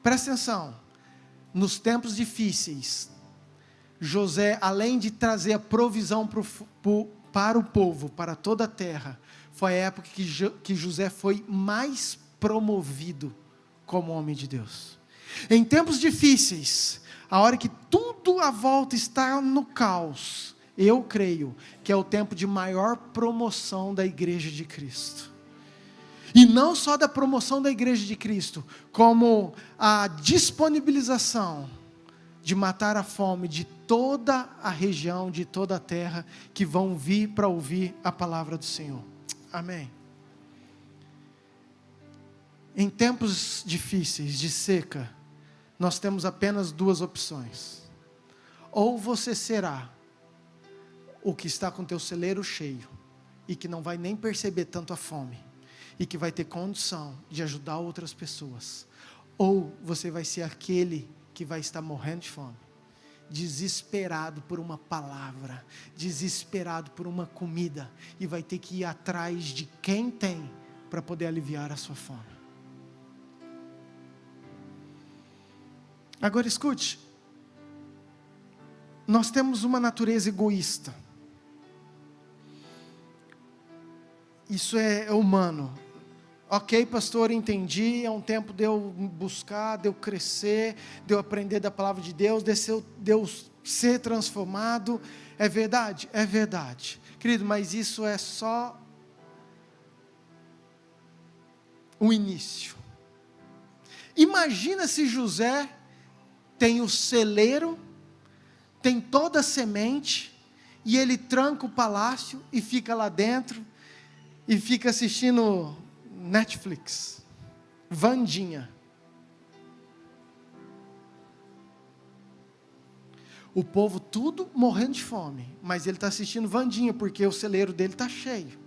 Presta atenção, nos tempos difíceis, José, além de trazer a provisão para o povo, para toda a terra, foi a época que José foi mais promovido como homem de Deus. Em tempos difíceis, a hora que tudo à volta está no caos, eu creio que é o tempo de maior promoção da igreja de Cristo. E não só da promoção da igreja de Cristo, como a disponibilização de matar a fome de toda a região, de toda a terra, que vão vir para ouvir a palavra do Senhor. Amém. Em tempos difíceis, de seca, nós temos apenas duas opções. Ou você será o que está com teu celeiro cheio, e que não vai nem perceber tanto a fome, e que vai ter condição de ajudar outras pessoas. Ou você vai ser aquele que vai estar morrendo de fome, desesperado por uma palavra, desesperado por uma comida, e vai ter que ir atrás de quem tem, para poder aliviar a sua fome. Agora escute, nós temos uma natureza egoísta, isso é humano. Ok, pastor, entendi, é um tempo de eu buscar, de eu crescer, de eu aprender da palavra de Deus, de eu ser transformado. É verdade? É verdade. Querido, mas isso é só o início. Imagina se José tem o celeiro, tem toda a semente, e ele tranca o palácio e fica lá dentro, e fica assistindo Netflix, Wandinha. O povo tudo morrendo de fome, mas ele está assistindo Wandinha, porque o celeiro dele está cheio.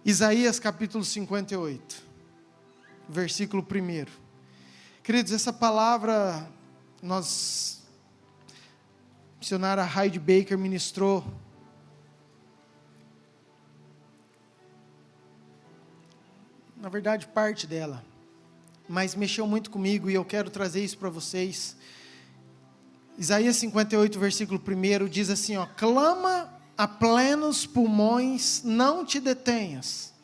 Isaías capítulo 58, versículo 1. Queridos, essa palavra, a missionária Heidi Baker ministrou na verdade parte dela, mas mexeu muito comigo e eu quero trazer isso para vocês. Isaías 58, versículo 1 diz assim, ó: clama a plenos pulmões, não te detenhas,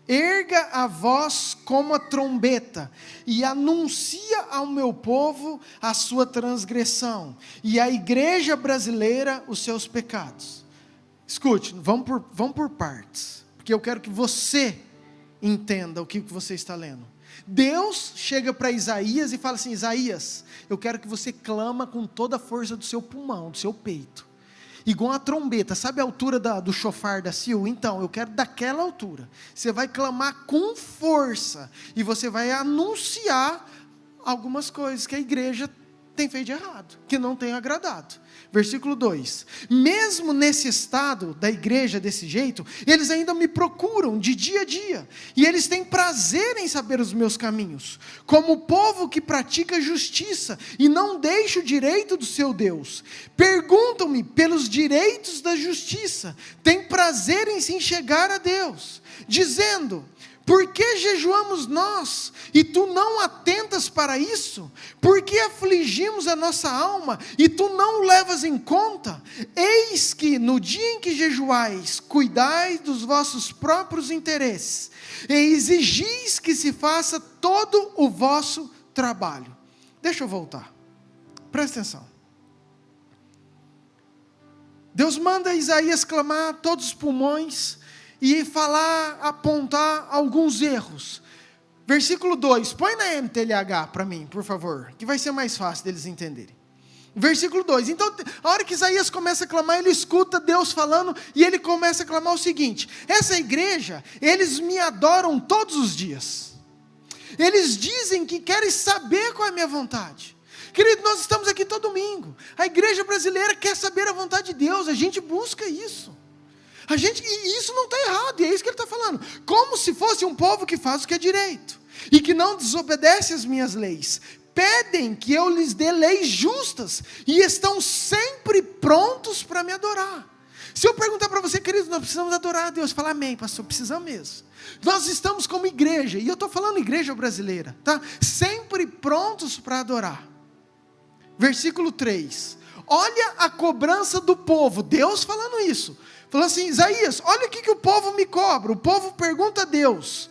erga a voz como a trombeta, e anuncia ao meu povo a sua transgressão, e à igreja brasileira os seus pecados. Escute, vamos por partes, porque eu quero que você entenda o que você está lendo. Deus chega para Isaías e fala assim: Isaías, eu quero que você clama com toda a força do seu pulmão, do seu peito, igual a trombeta. Sabe a altura do chofar da Sil? Então, eu quero daquela altura. Você vai clamar com força, e você vai anunciar algumas coisas que a igreja tem feito de errado, que não tem agradado. Versículo 2: mesmo nesse estado da igreja desse jeito, eles ainda me procuram de dia a dia, e eles têm prazer em saber os meus caminhos, como o povo que pratica justiça, e não deixa o direito do seu Deus. Perguntam-me pelos direitos da justiça, têm prazer em se enxergar a Deus, dizendo: por que jejuamos nós, e tu não atentas para isso? Por que afligimos a nossa alma, e tu não levas em conta? Eis que no dia em que jejuais, cuidai dos vossos próprios interesses, e exigis que se faça todo o vosso trabalho. Deixa eu voltar, presta atenção. Deus manda Isaías clamar a todos os pulmões, e falar, apontar alguns erros. Versículo 2, põe na NTLH para mim, por favor, que vai ser mais fácil deles entenderem. Versículo 2, então, a hora que Isaías começa a clamar, ele escuta Deus falando, e ele começa a clamar o seguinte: essa igreja, eles me adoram todos os dias, eles dizem que querem saber qual é a minha vontade. Querido, nós estamos aqui todo domingo, a igreja brasileira quer saber a vontade de Deus, a gente busca isso. E isso não está errado, e é isso que ele está falando, como se fosse um povo que faz o que é direito, e que não desobedece às minhas leis. Pedem que eu lhes dê leis justas, e estão sempre prontos para me adorar. Se eu perguntar para você, querido, nós precisamos adorar a Deus, fala amém, pastor, precisamos mesmo. Nós estamos como igreja, e eu estou falando igreja brasileira, tá? Sempre prontos para adorar. Versículo 3, olha a cobrança do povo, Deus falando isso. Falou assim: Isaías, olha o que o povo me cobra. O povo pergunta a Deus: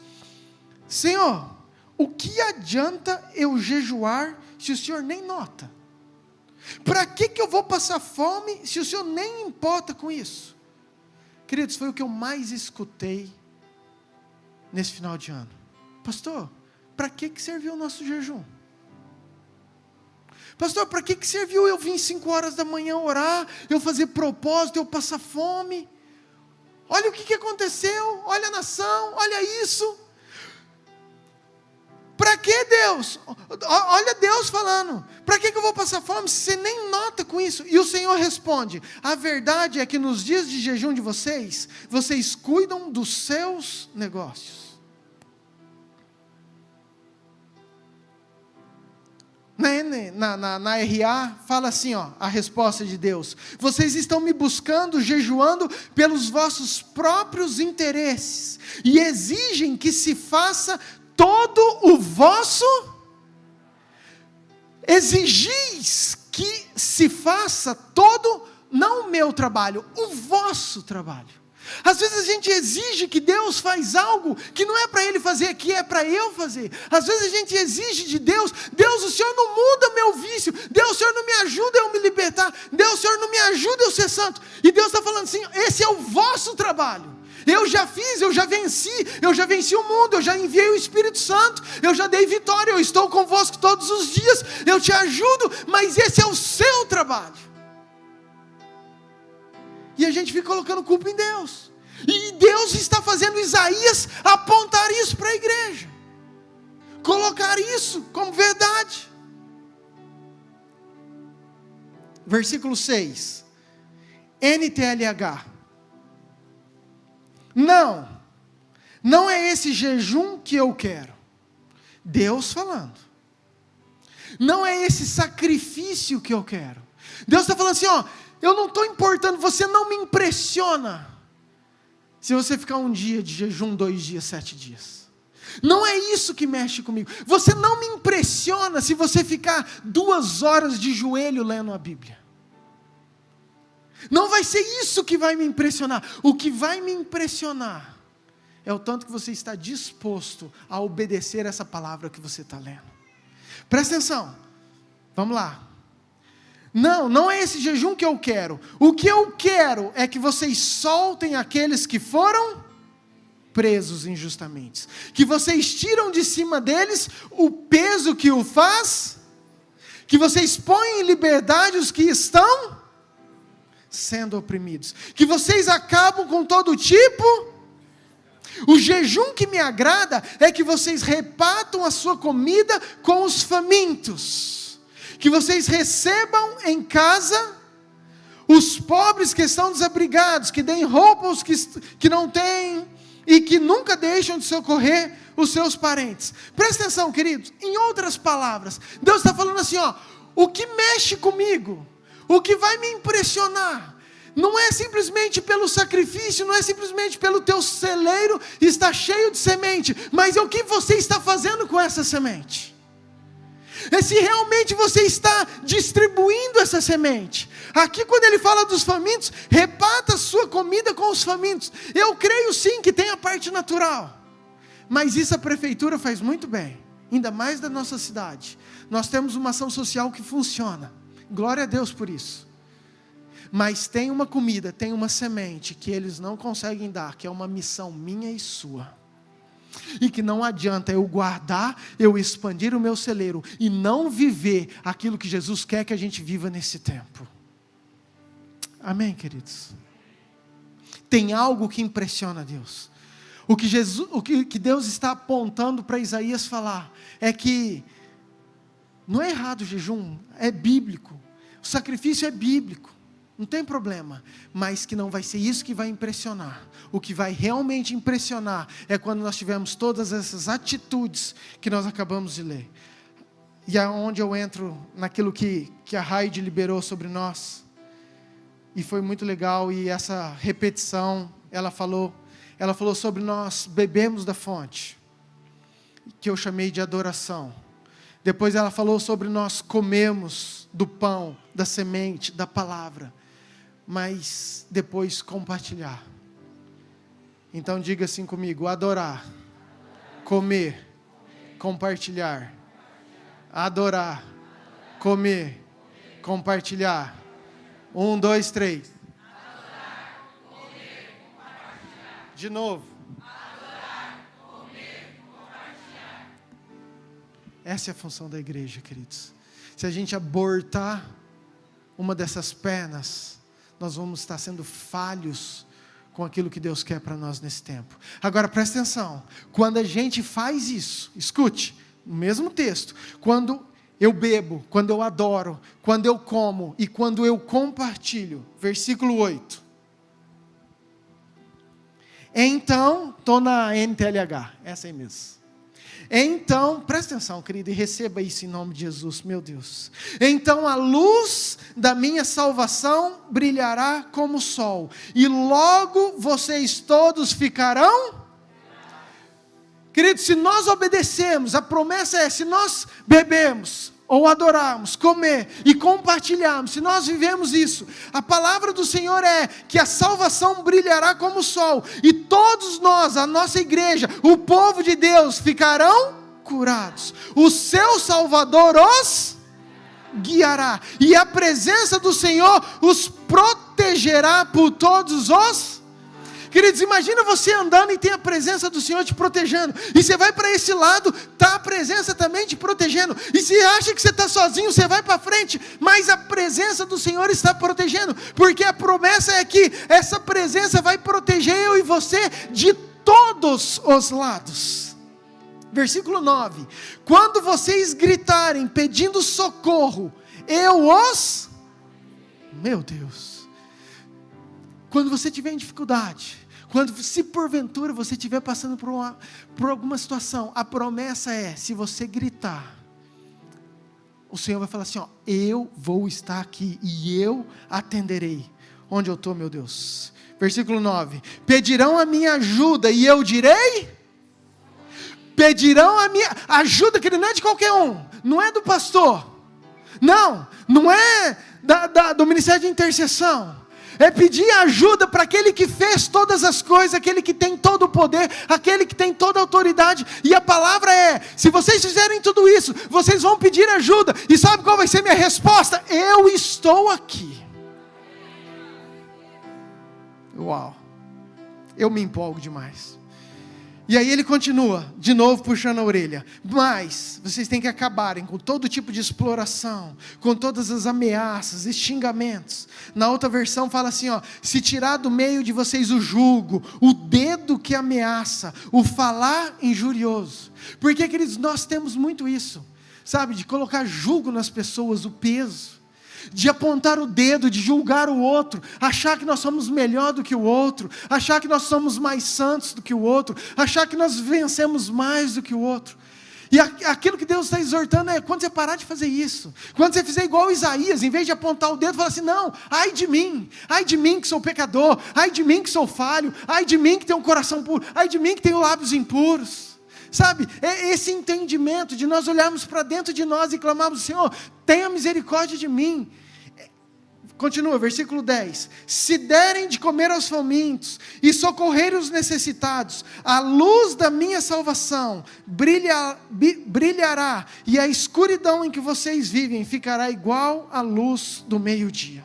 Senhor, o que adianta eu jejuar se o Senhor nem nota? Para que eu vou passar fome se o Senhor nem importa com isso? Queridos, foi o que eu mais escutei nesse final de ano. Pastor, para que serviu o nosso jejum? Pastor, para que serviu eu vir 5 horas da manhã orar, eu fazer propósito, eu passar fome? Olha o que aconteceu, olha a nação, olha isso. Para que Deus? Olha Deus falando, para que eu vou passar fome se você nem nota com isso? E o Senhor responde: a verdade é que nos dias de jejum de vocês, vocês cuidam dos seus negócios. Na RA, fala assim, ó, a resposta de Deus: vocês estão me buscando, jejuando pelos vossos próprios interesses, e exigem que se faça todo o vosso, exigis que se faça todo, não o meu trabalho, o vosso trabalho. Às vezes a gente exige que Deus faz algo que não é para Ele fazer, que é para eu fazer. Às vezes a gente exige de Deus: Deus, o Senhor não muda meu vício, Deus, o Senhor não me ajuda a eu me libertar, Deus, o Senhor não me ajuda a eu ser santo. E Deus está falando assim: esse é o vosso trabalho. Eu já fiz, eu já venci o mundo, eu já enviei o Espírito Santo, eu já dei vitória, eu estou convosco todos os dias, eu te ajudo, mas esse é o seu trabalho. E a gente fica colocando culpa em Deus. E Deus está fazendo Isaías apontar isso para a igreja, colocar isso como verdade. Versículo 6, NTLH. Não é esse jejum que eu quero. Deus falando. Não é esse sacrifício que eu quero. Deus está falando assim, ó: eu não estou importando, você não me impressiona se você ficar 1 dia de jejum, 2 dias, 7 dias. Não é isso que mexe comigo. Você não me impressiona se você ficar 2 horas de joelho lendo a Bíblia. Não vai ser isso que vai me impressionar. O que vai me impressionar é o tanto que você está disposto a obedecer essa palavra que você está lendo. Presta atenção, vamos lá. Não é esse jejum que eu quero. O que eu quero é que vocês soltem aqueles que foram presos injustamente, que vocês tiram de cima deles o peso que o faz, que vocês põem em liberdade os que estão sendo oprimidos, que vocês acabam com todo tipo. O jejum que me agrada é que vocês repartam a sua comida com os famintos, que vocês recebam em casa os pobres que estão desabrigados, que deem roupa aos que não têm, e que nunca deixam de socorrer os seus parentes. Presta atenção, queridos, em outras palavras, Deus está falando assim, o que mexe comigo, o que vai me impressionar, não é simplesmente pelo sacrifício, não é simplesmente pelo teu celeiro estar cheio de semente, mas é o que você está fazendo com essa semente. É se realmente você está distribuindo essa semente. Aqui quando ele fala dos famintos, reparta a sua comida com os famintos. Eu creio sim que tem a parte natural, mas isso a prefeitura faz muito bem, ainda mais da nossa cidade. Nós temos uma ação social que funciona, glória a Deus por isso. Mas tem uma comida, tem uma semente que eles não conseguem dar, que é uma missão minha e sua. E que não adianta eu guardar, eu expandir o meu celeiro e não viver aquilo que Jesus quer que a gente viva nesse tempo. Amém, queridos? Tem algo que impressiona Deus. O que Deus está apontando para Isaías falar é que não é errado o jejum, é bíblico. O sacrifício é bíblico, não tem problema, mas que não vai ser isso que vai impressionar. O que vai realmente impressionar é quando nós tivermos todas essas atitudes que nós acabamos de ler. E é onde eu entro naquilo que a Raide liberou sobre nós. E foi muito legal, e essa repetição, ela falou sobre nós bebemos da fonte, que eu chamei de adoração. Depois ela falou sobre nós comemos do pão, da semente, da palavra, mas depois compartilhar. Então diga assim comigo: adorar, comer, compartilhar. Adorar, comer, compartilhar. 1, 2, 3. Adorar, comer, compartilhar. De novo. Adorar, comer, compartilhar. Essa é a função da igreja, queridos. Se a gente abortar uma dessas pernas, nós vamos estar sendo falhos com aquilo que Deus quer para nós nesse tempo. Agora presta atenção, quando a gente faz isso, escute, no mesmo texto, quando eu bebo, quando eu adoro, quando eu como e quando eu compartilho, versículo 8. Então, estou na NTLH, essa aí mesmo. Então, presta atenção, querido, e receba isso em nome de Jesus, meu Deus. Então a luz da minha salvação brilhará como o sol, e logo vocês todos ficarão. Querido, se nós obedecemos, a promessa é, se nós bebemos, ou adorarmos, comer e compartilharmos, se nós vivemos isso, a palavra do Senhor é que a salvação brilhará como o sol, e todos nós, a nossa igreja, o povo de Deus, ficarão curados. O seu Salvador os guiará, e a presença do Senhor os protegerá por todos os. Queridos, imagina você andando e tem a presença do Senhor te protegendo, e você vai para esse lado, está a presença também te protegendo, e se acha que você está sozinho, você vai para frente, mas a presença do Senhor está protegendo, porque a promessa é que essa presença vai proteger eu e você de todos os lados. Versículo 9, quando vocês gritarem pedindo socorro, eu os... Meu Deus, quando você tiver em dificuldade, quando, se porventura você estiver passando por alguma situação, a promessa é, se você gritar, o Senhor vai falar assim, eu vou estar aqui e eu atenderei. Onde eu estou, meu Deus? Versículo 9, pedirão a minha ajuda e eu direi? Pedirão a minha ajuda, que não é de qualquer um, não é do pastor, não é do ministério de intercessão, é pedir ajuda para aquele que fez todas as coisas, aquele que tem todo o poder, aquele que tem toda a autoridade, e a palavra é, se vocês fizerem tudo isso, vocês vão pedir ajuda, e sabe qual vai ser minha resposta? Eu estou aqui. Uau, eu me empolgo demais. E aí ele continua, de novo puxando a orelha. Mas vocês têm que acabarem com todo tipo de exploração, com todas as ameaças e xingamentos. Na outra versão fala assim, se tirar do meio de vocês o jugo, o dedo que ameaça, o falar injurioso. Porque, queridos, nós temos muito isso, sabe, de colocar jugo nas pessoas, o peso, de apontar o dedo, de julgar o outro, achar que nós somos melhor do que o outro, achar que nós somos mais santos do que o outro, achar que nós vencemos mais do que o outro. E aquilo que Deus está exortando é, quando você parar de fazer isso, quando você fizer igual Isaías, em vez de apontar o dedo, falar assim, não, ai de mim que sou pecador, ai de mim que sou falho, ai de mim que tenho um coração puro, ai de mim que tenho lábios impuros. Sabe, é esse entendimento de nós olharmos para dentro de nós e clamarmos, Senhor, tenha misericórdia de mim. Continua, versículo 10. Se derem de comer aos famintos e socorrerem os necessitados, a luz da minha salvação brilhará, e a escuridão em que vocês vivem ficará igual à luz do meio-dia.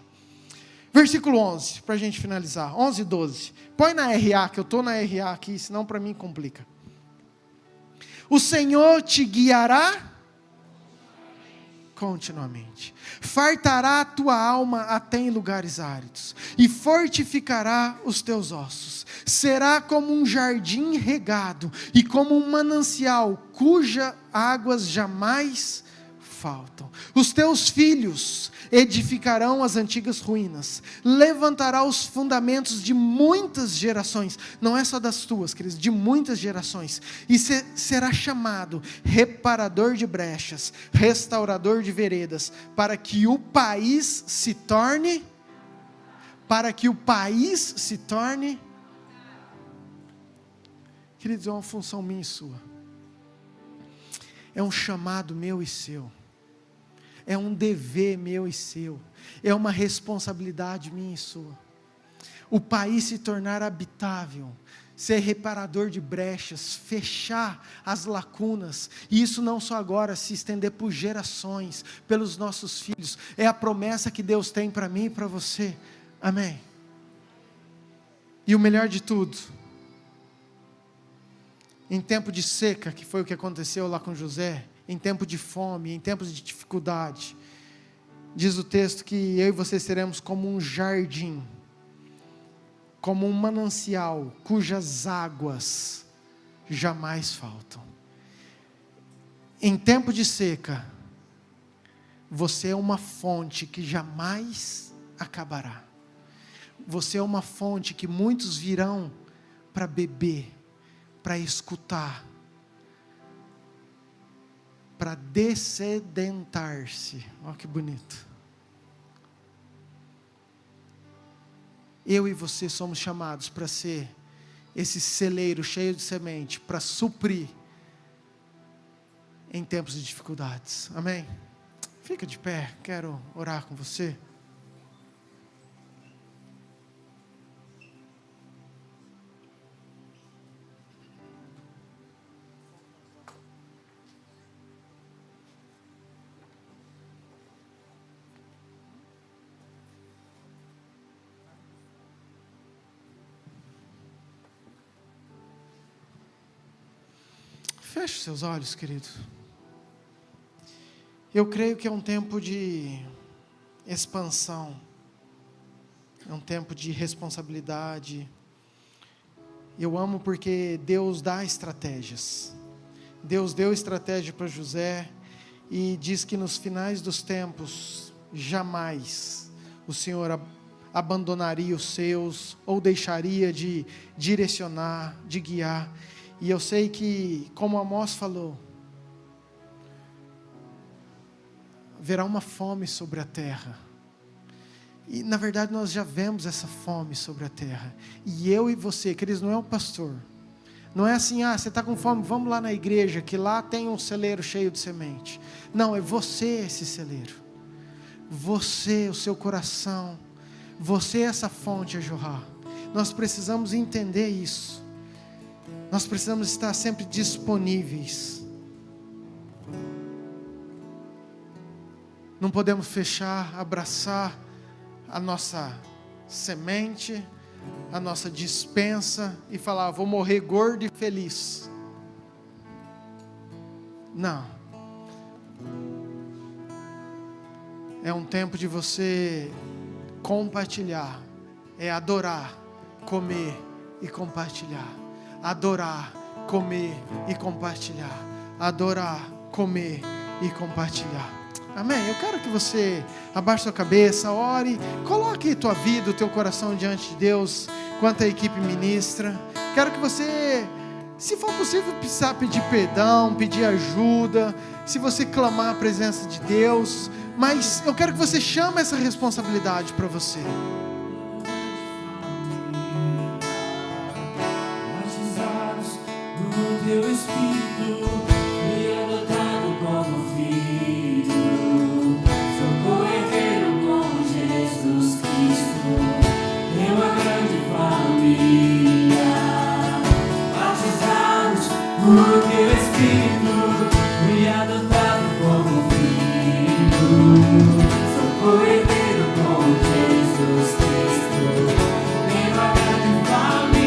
Versículo 11, para a gente finalizar, 11 e 12. Põe na RA, que eu estou na RA aqui, senão para mim complica. O Senhor te guiará continuamente, fartará a tua alma até em lugares áridos, e fortificará os teus ossos, será como um jardim regado, e como um manancial, cujas águas jamais faltam. Os teus filhos edificarão as antigas ruínas, levantará os fundamentos de muitas gerações, não é só das tuas, queridos, de muitas gerações, e será chamado reparador de brechas, restaurador de veredas, para que o país se torne, queridos, é uma função minha e sua, é um chamado meu e seu, é um dever meu e seu, é uma responsabilidade minha e sua. O país se tornar habitável, ser reparador de brechas, fechar as lacunas, e isso não só agora, se estender por gerações, pelos nossos filhos, é a promessa que Deus tem para mim e para você, amém? E o melhor de tudo, em tempo de seca, que foi o que aconteceu lá com José, em tempo de fome, em tempos de dificuldade, diz o texto que eu e você seremos como um jardim, como um manancial, cujas águas jamais faltam. Em tempo de seca, você é uma fonte que jamais acabará. Você é uma fonte que muitos virão para beber, para escutar, para dessedentar-se. Olha que bonito. Eu e você somos chamados para ser esse celeiro cheio de semente, para suprir em tempos de dificuldades, amém? Fica de pé, quero orar com você. Feche seus olhos, querido. Eu creio que é um tempo de expansão, é um tempo de responsabilidade. Eu amo porque Deus dá estratégias. Deus deu estratégia para José e diz que nos finais dos tempos, jamais o Senhor abandonaria os seus ou deixaria de direcionar, de guiar. E eu sei que, como Amós falou, haverá uma fome sobre a terra. E na verdade nós já vemos essa fome sobre a terra. E eu e você, queridos, não é o pastor. Não é assim, você está com fome, vamos lá na igreja, que lá tem um celeiro cheio de semente. Não, é você esse celeiro. Você, o seu coração. Você essa fonte a jorrar. Nós precisamos entender isso. Nós precisamos estar sempre disponíveis. Não podemos fechar, abraçar a nossa semente, a nossa despensa e falar: vou morrer gordo e feliz. Não. É um tempo de você compartilhar, é adorar, comer e compartilhar. Adorar, comer e compartilhar. Adorar, comer e compartilhar. Amém? Eu quero que você abaixe sua cabeça, ore, coloque tua vida, o teu coração diante de Deus, enquanto a equipe ministra. Quero que você, se for possível, precisar pedir perdão, pedir ajuda, se você clamar a presença de Deus, mas eu quero que você chame essa responsabilidade para você. No teu Espírito, fui adotado como filho, sou co-herdeiro com Jesus Cristo, tenho uma grande família. Batizados no teu Espírito, fui adotado como filho, sou co-herdeiro com Jesus Cristo, tenho uma grande família.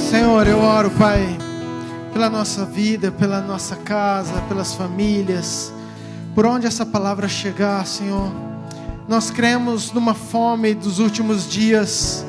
Senhor, eu oro, Pai, pela nossa vida, pela nossa casa, pelas famílias, por onde essa palavra chegar, Senhor. Nós cremos numa fome dos últimos dias,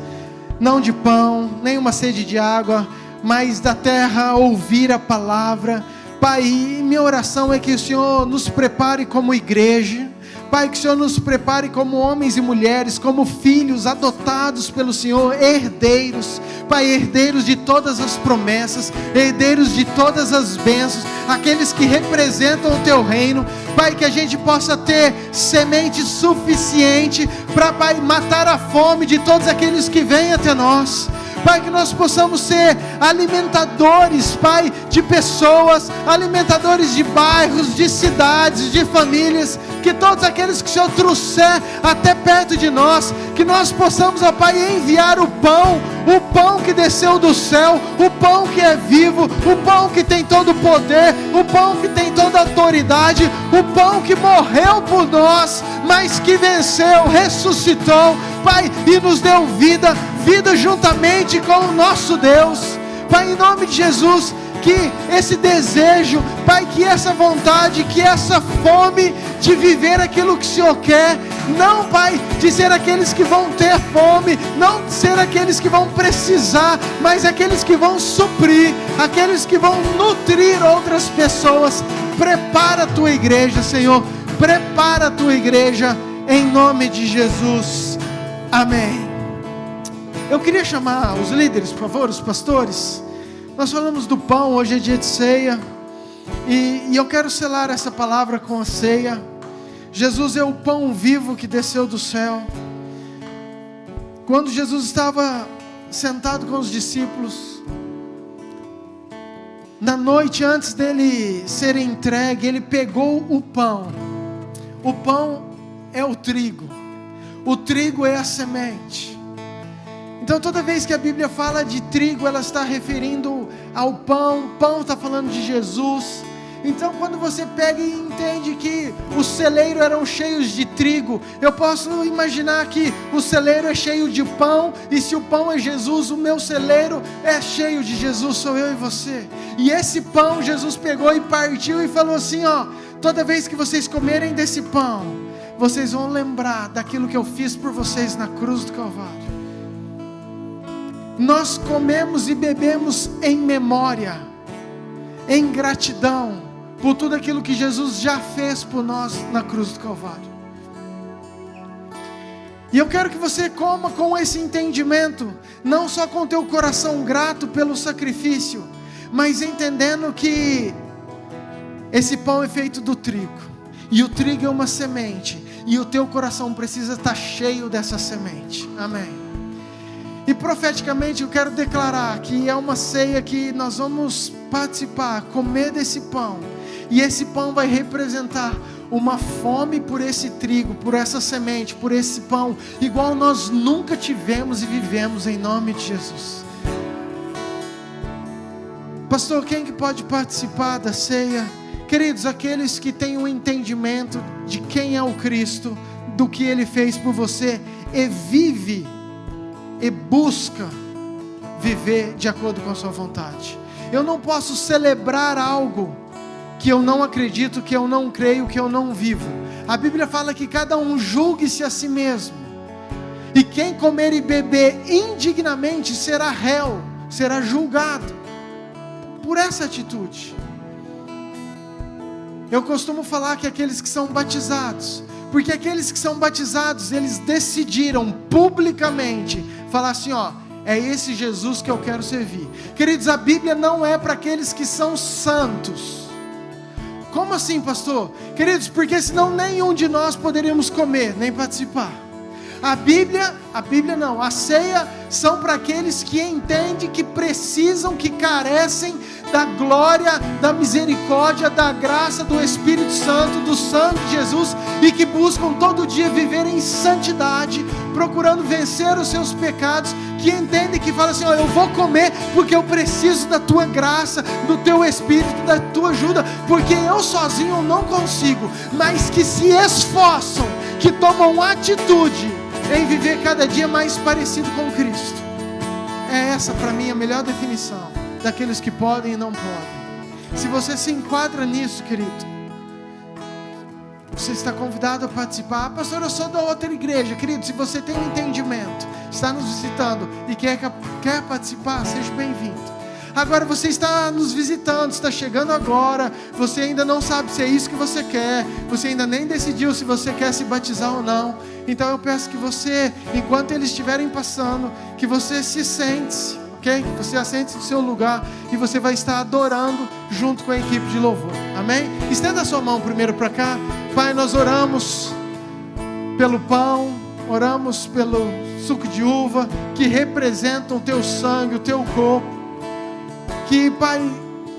não de pão, nem uma sede de água, mas da terra ouvir a palavra. Pai, e minha oração é que o Senhor nos prepare como igreja, Pai, que o Senhor nos prepare como homens e mulheres, como filhos adotados pelo Senhor, herdeiros, Pai, herdeiros de todas as promessas, herdeiros de todas as bênçãos, aqueles que representam o Teu reino, Pai, que a gente possa ter semente suficiente para, Pai, matar a fome de todos aqueles que vêm até nós. Pai, que nós possamos ser alimentadores, Pai, de pessoas, alimentadores de bairros, de cidades, de famílias, que todos aqueles que o Senhor trouxer até perto de nós, que nós possamos, ó Pai, enviar o pão que desceu do céu, o pão que é vivo, o pão que tem todo o poder, o pão que tem toda a autoridade, o pão que morreu por nós, mas que venceu, ressuscitou, Pai, e nos deu vida juntamente com o nosso Deus. Pai, em nome de Jesus, que esse desejo, Pai, que essa vontade, que essa fome de viver aquilo que o Senhor quer, não, Pai, de ser aqueles que vão ter fome, não ser aqueles que vão precisar, mas aqueles que vão suprir, aqueles que vão nutrir outras pessoas. Prepara a Tua igreja, Senhor, prepara a Tua igreja, em nome de Jesus, amém. Eu queria chamar os líderes, por favor, os pastores. Nós falamos do pão, hoje é dia de ceia, e eu quero selar essa palavra com a ceia. Jesus é o pão vivo que desceu do céu. Quando Jesus estava sentado com os discípulos, na noite antes dele ser entregue, ele pegou o pão. O pão é o trigo é a semente. Então toda vez que a Bíblia fala de trigo, ela está referindo ao pão, pão está falando de Jesus. Então quando você pega e entende que os celeiros eram cheios de trigo, eu posso imaginar que o celeiro é cheio de pão, e se o pão é Jesus, o meu celeiro é cheio de Jesus, sou eu e você. E esse pão Jesus pegou e partiu e falou assim, ó, Toda vez que vocês comerem desse pão, vocês vão lembrar daquilo que eu fiz por vocês na cruz do Calvário. Nós comemos e bebemos em memória, em gratidão, por tudo aquilo que Jesus já fez por nós na cruz do Calvário. E eu quero que você coma com esse entendimento, não só com teu coração grato pelo sacrifício, mas entendendo que esse pão é feito do trigo, e o trigo é uma semente, e o teu coração precisa estar cheio dessa semente. Amém. E profeticamente eu quero declarar que é uma ceia que nós vamos participar, comer desse pão, e esse pão vai representar uma fome por esse trigo, por essa semente, por esse pão, igual nós nunca tivemos e vivemos, em nome de Jesus. Pastor, quem que pode participar da ceia? Queridos, aqueles que têm um entendimento de quem é o Cristo, do que Ele fez por você, e vive, e busca viver de acordo com a sua vontade. Eu não posso celebrar algo que eu não acredito, que eu não creio, que eu não vivo. A Bíblia fala que cada um julgue-se a si mesmo, e quem comer e beber indignamente será réu, será julgado por essa atitude. Eu costumo falar que aqueles que são batizados, porque aqueles que são batizados, eles decidiram publicamente falar assim, ó, é esse Jesus que eu quero servir. Queridos, a Bíblia não é para aqueles que são santos. Como assim, pastor? Queridos, porque senão nenhum de nós poderíamos comer, nem participar. A ceia são para aqueles que entendem que precisam, que carecem da glória, da misericórdia, da graça, do Espírito Santo, do sangue de Jesus, e que buscam todo dia viver em santidade, procurando vencer os seus pecados, que entendem, que falam assim, ó, eu vou comer porque eu preciso da tua graça, do teu Espírito, da tua ajuda, porque eu sozinho não consigo, mas que se esforçam, que tomam atitude em viver cada dia mais parecido com Cristo. É essa para mim a melhor definição daqueles que podem e não podem. Se você se enquadra nisso, querido, você está convidado a participar. Pastor, eu sou da outra igreja. Querido, se você tem um entendimento, está nos visitando e quer participar, seja bem-vindo. Agora você está nos visitando, está chegando agora, você ainda não sabe se é isso que você quer, você ainda nem decidiu se você quer se batizar ou não. Então eu peço que você, enquanto eles estiverem passando, que você se sente, ok? Que você assente no seu lugar e você vai estar adorando junto com a equipe de louvor, amém? Estenda a sua mão primeiro para cá. Pai, nós oramos pelo pão, oramos pelo suco de uva, que representam o teu sangue, o teu corpo. Que, Pai,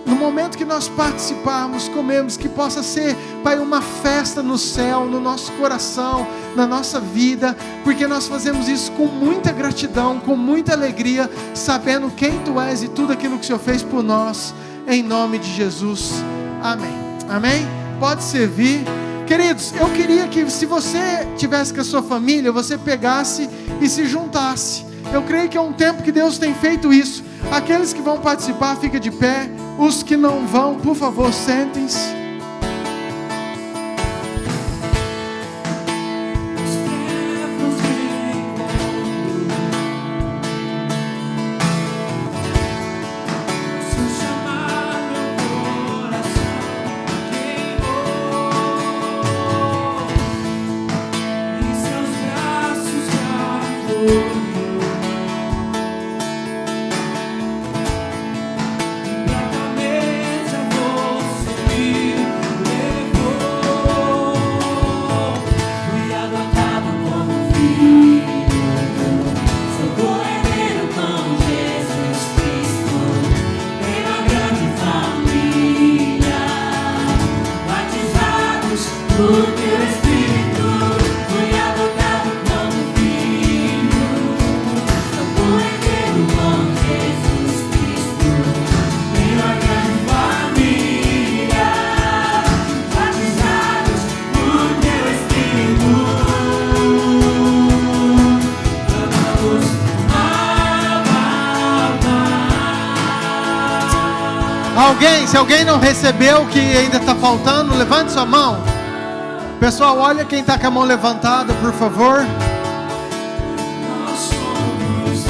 no momento que nós participarmos, comemos, que possa ser, Pai, uma festa no céu, no nosso coração, na nossa vida, porque nós fazemos isso com muita gratidão, com muita alegria, sabendo quem Tu és e tudo aquilo que o Senhor fez por nós, em nome de Jesus, amém, amém? Pode servir. Queridos, eu queria que, se você tivesse com a sua família, você pegasse e se juntasse. Eu creio que é um tempo que Deus tem feito isso. Aqueles que vão participar, fica de pé. Os que não vão, por favor, sentem-se. Se alguém não recebeu o que ainda está faltando, levante sua mão. Pessoal, olha quem está com a mão levantada, por favor. Nós somos teus,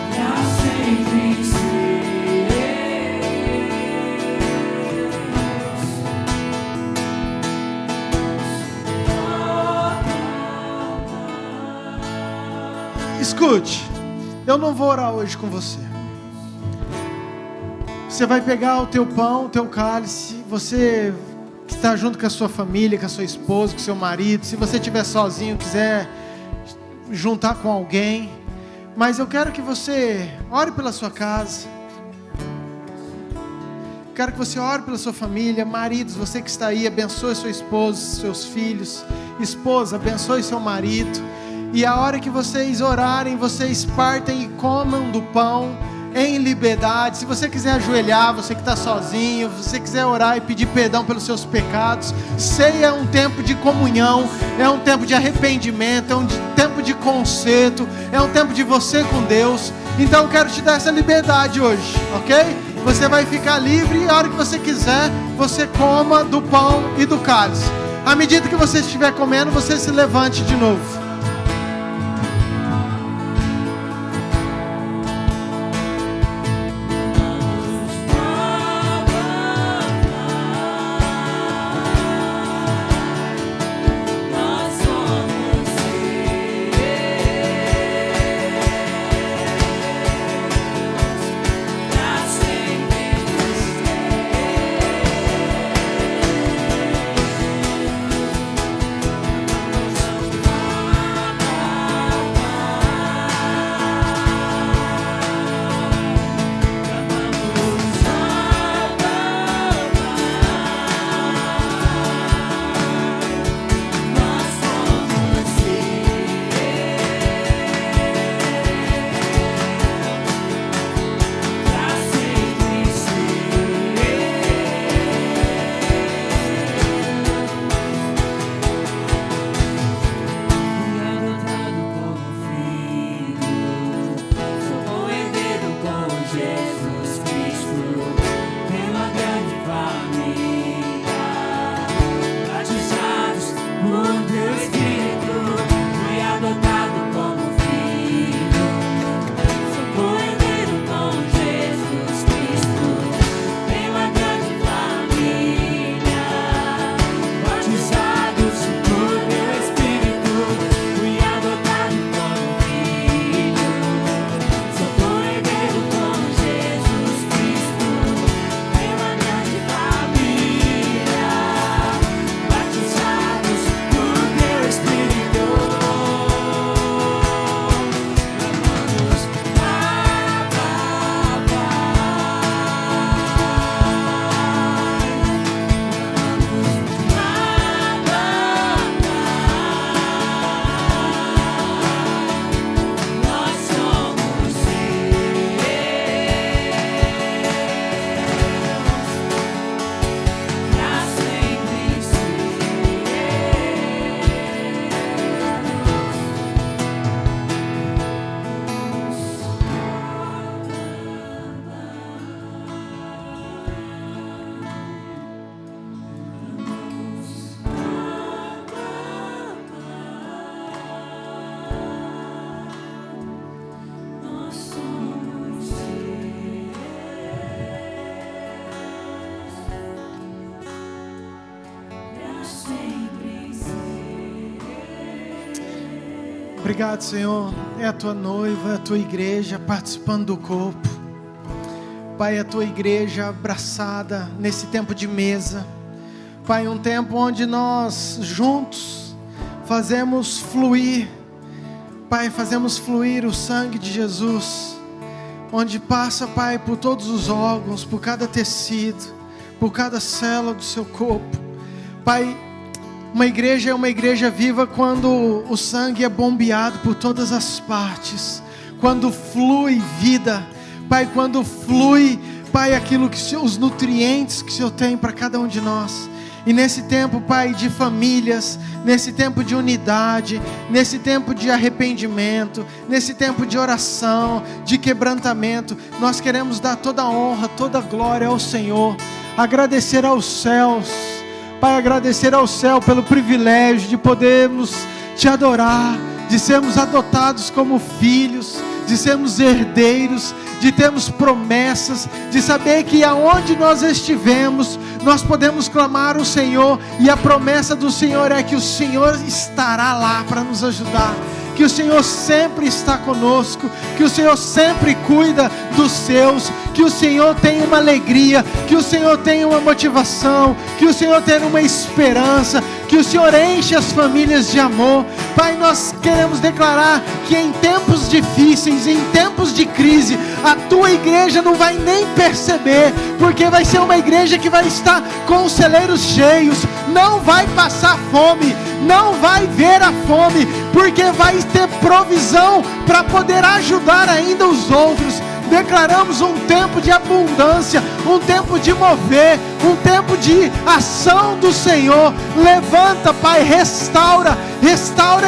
pra sempre Escute, eu não vou orar hoje com você. Você vai pegar o teu pão, o teu cálice, você que está junto com a sua família, com a sua esposa, com o seu marido, se você estiver sozinho, quiser juntar com alguém, mas eu quero que você ore pela sua casa, quero que você ore pela sua família. Maridos, você que está aí, abençoe sua esposa, seus filhos. Esposa, abençoe seu marido. E a hora que vocês orarem, vocês partem e comam do pão em liberdade. Se você quiser ajoelhar, você que está sozinho, se você quiser orar e pedir perdão pelos seus pecados, ceia é um tempo de comunhão, é um tempo de arrependimento, é um tempo de conserto, é um tempo de você com Deus. Então eu quero te dar essa liberdade hoje, ok? Você vai ficar livre e a hora que você quiser, você coma do pão e do cálice. À medida que você estiver comendo, você se levante de novo. Obrigado, Senhor. É a tua noiva, é a tua igreja participando do corpo. Pai, é a tua igreja abraçada nesse tempo de mesa. Pai, um tempo onde nós juntos fazemos fluir, Pai, fazemos fluir o sangue de Jesus, onde passa, Pai, por todos os órgãos, por cada tecido, por cada célula do seu corpo. Pai, uma igreja é uma igreja viva quando o sangue é bombeado por todas as partes, quando flui vida, Pai, quando flui, Pai, aquilo que os nutrientes que o Senhor tem para cada um de nós. E nesse tempo, Pai, de famílias, nesse tempo de unidade, nesse tempo de arrependimento, nesse tempo de oração, de quebrantamento, nós queremos dar toda a honra, toda a glória ao Senhor, agradecer aos céus, Pai, agradecer ao céu pelo privilégio de podermos Te adorar, de sermos adotados como filhos, de sermos herdeiros, de termos promessas, de saber que aonde nós estivemos, nós podemos clamar o Senhor, e a promessa do Senhor é que o Senhor estará lá para nos ajudar, que o Senhor sempre está conosco, que o Senhor sempre cuida dos seus, que o Senhor tem uma alegria, que o Senhor tem uma motivação, que o Senhor tem uma esperança, que o Senhor enche as famílias de amor. Pai, nós queremos declarar que em tempos difíceis, em tempos de crise, a Tua igreja não vai nem perceber, porque vai ser uma igreja que vai estar com os celeiros cheios, não vai passar fome, não vai ver a fome, porque vai ter provisão para poder ajudar ainda os outros. Declaramos um tempo de abundância, um tempo de mover, um tempo de ação do Senhor. Levanta, Pai, restaura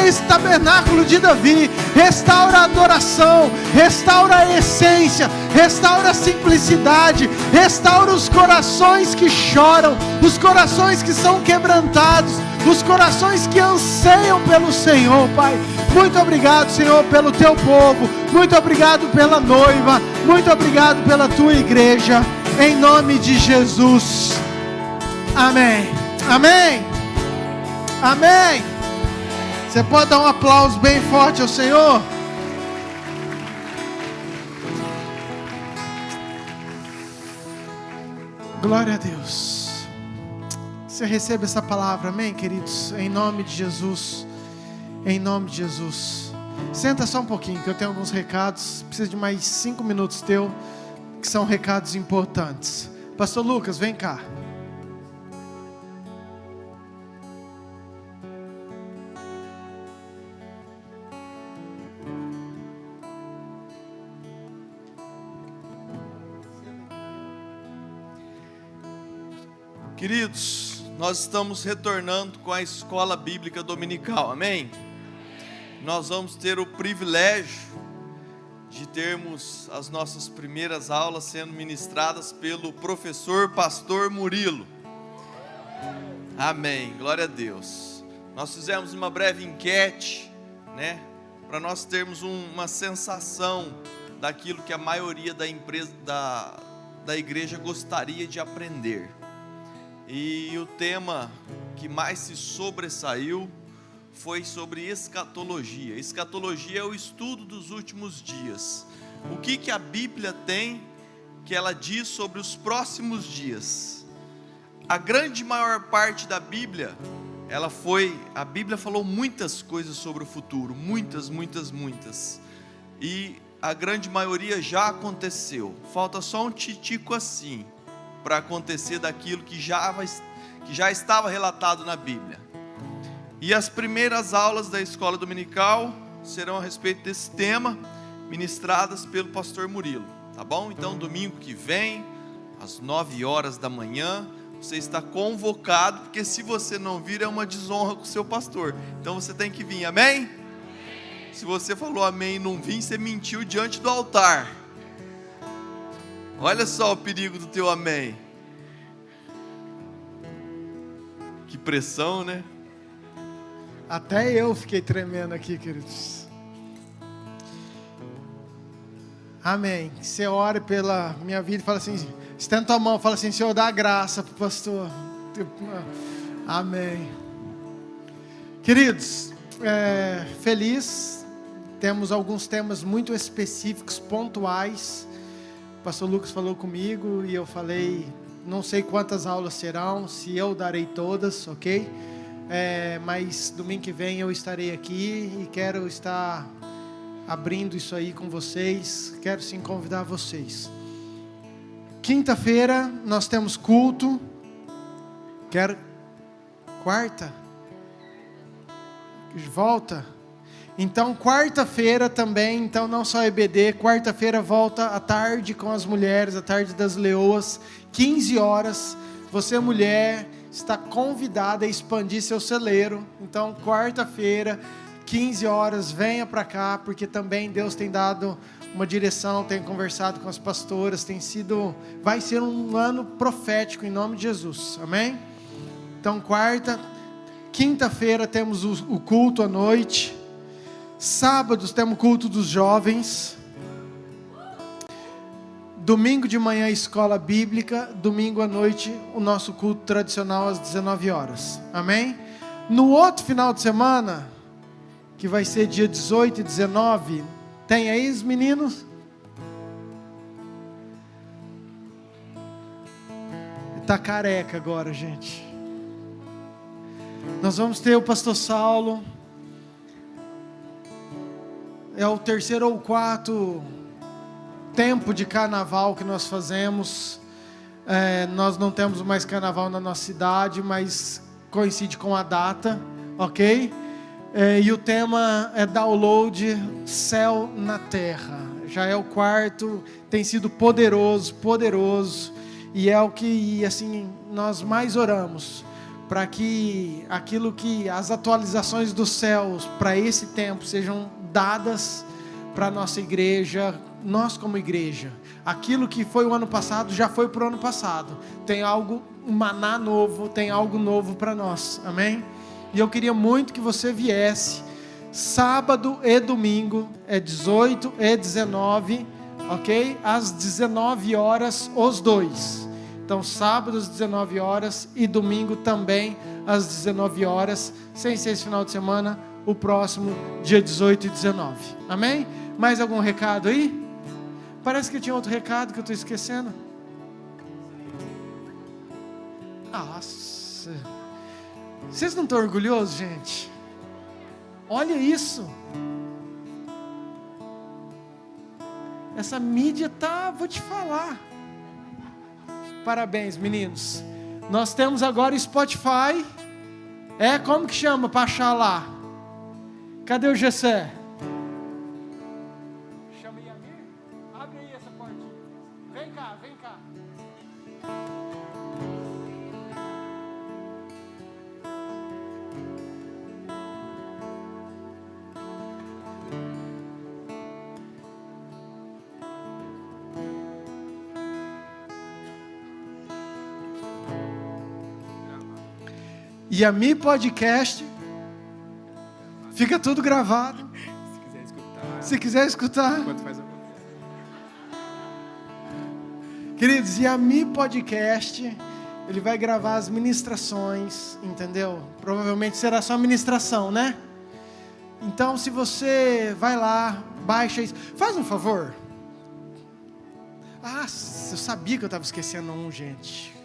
esse tabernáculo de Davi, restaura a adoração, restaura a essência, restaura a simplicidade, restaura os corações que choram, os corações que são quebrantados, os corações que anseiam pelo Senhor, Pai. Muito obrigado, Senhor, pelo Teu povo, muito obrigado pela noiva, muito obrigado pela Tua igreja, em nome de Jesus, amém, amém, amém. Você pode dar um aplauso bem forte ao Senhor? Glória a Deus. Você recebe essa palavra, amém, queridos? Em nome de Jesus, em nome de Jesus. Senta só um pouquinho, que eu tenho alguns recados. Preciso de mais 5 minutos teu, que são recados importantes. Pastor Lucas, vem cá. Queridos, nós estamos retornando com a escola bíblica dominical, amém? Nós vamos ter o privilégio de termos as nossas primeiras aulas sendo ministradas pelo professor Pastor Murilo. Amém, glória a Deus. Nós fizemos uma breve enquete, né? Para nós termos uma sensação daquilo que a maioria da igreja gostaria de aprender. E o tema que mais se sobressaiu foi sobre escatologia. Escatologia é o estudo dos últimos dias. O que a Bíblia tem que ela diz sobre os próximos dias? A grande maior parte da Bíblia, a Bíblia falou muitas coisas sobre o futuro, muitas. E a grande maioria já aconteceu. Falta só um titico assim para acontecer daquilo que já estava relatado na Bíblia. E as primeiras aulas da escola dominical serão a respeito desse tema, ministradas pelo pastor Murilo, tá bom? Então domingo que vem, às 9 horas da manhã, você está convocado, porque se você não vir é uma desonra com o seu pastor, então você tem que vir, amém? Amém. Se você falou amém e não vir, você mentiu diante do altar. Olha só o perigo do teu amém. Que pressão, né? Até eu fiquei tremendo aqui, queridos. Amém. Você ore pela minha vida e fala assim, estenda tua mão, fala assim, Senhor, dá graça para o pastor. Amém. Queridos, feliz. Temos alguns temas muito específicos, pontuais. O pastor Lucas falou comigo e eu falei, não sei quantas aulas serão, se eu darei todas, ok? Mas domingo que vem eu estarei aqui e quero estar abrindo isso aí com vocês. Quero sim convidar vocês. Quinta-feira nós temos culto. Quarta? Volta? Então quarta-feira também, então não só EBD, quarta-feira volta à tarde com as mulheres, a tarde das leoas, 15 horas, você mulher, está convidada a expandir seu celeiro. Então, quarta-feira, 15 horas, venha para cá, porque também Deus tem dado uma direção, tem conversado com as pastoras, vai ser um ano profético em nome de Jesus, amém? Então, quinta-feira temos o culto à noite, sábados temos o culto dos jovens, domingo de manhã escola bíblica, domingo à noite o nosso culto tradicional às 19 horas, amém? No outro final de semana, que vai ser dia 18 e 19, tem aí os meninos? Está careca agora, gente. Nós vamos ter o pastor Saulo. É o terceiro ou quarto tempo de carnaval que nós fazemos. Nós não temos mais carnaval na nossa cidade, mas coincide com a data, ok? E o tema é Download Céu na Terra. Já é o quarto, tem sido poderoso, e é o que assim nós mais oramos, para que as atualizações dos céus para esse tempo sejam dadas para a nossa igreja, nós como igreja. Aquilo que foi o ano passado já foi para o ano passado. Tem um maná novo, tem algo novo para nós, amém? E eu queria muito que você viesse, sábado e domingo, 18 e 19, ok? Às 19 horas, os dois. Então, sábado às 19 horas e domingo também às 19 horas, sem ser esse final de semana, o próximo dia 18 e 19. Amém? Mais algum recado aí? Parece que tinha outro recado que eu estou esquecendo. Nossa. Vocês não estão orgulhosos, gente? Olha isso. Essa mídia vou te falar. Parabéns, meninos. Nós temos agora Spotify. Como que chama para achar lá? Cadê o Gessé? Chama Yamir. Abre aí essa portinha. Vem cá. Yami Podcast, fica tudo gravado. Se quiser escutar. Queridos, Yami Podcast, ele vai gravar as ministrações, entendeu? Provavelmente será só ministração, né? Então, se você vai lá, baixa isso. Faz um favor. Eu sabia que eu estava esquecendo gente.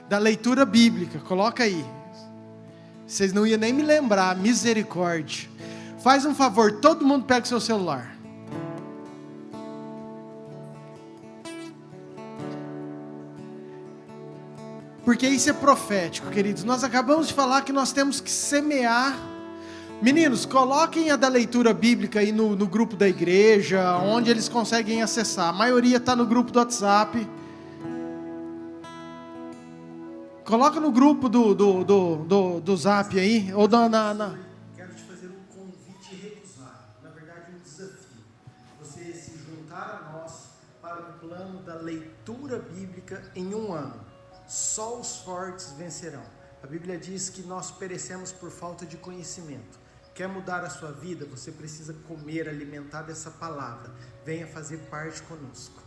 Da leitura bíblica, coloca aí. Vocês não iam nem me lembrar, misericórdia. Faz um favor, todo mundo pega o seu celular. Porque isso é profético, queridos. Nós acabamos de falar que nós temos que semear. Meninos, coloquem a da leitura bíblica aí no grupo da igreja, onde eles conseguem acessar. A maioria está no grupo do WhatsApp. Coloca no grupo do Zap aí, ou Quero te fazer um convite irrecusável, na verdade um desafio. Você se juntar a nós para o plano da leitura bíblica em um ano. Só os fortes vencerão. A Bíblia diz que nós perecemos por falta de conhecimento. Quer mudar a sua vida? Você precisa comer, alimentar dessa palavra. Venha fazer parte conosco.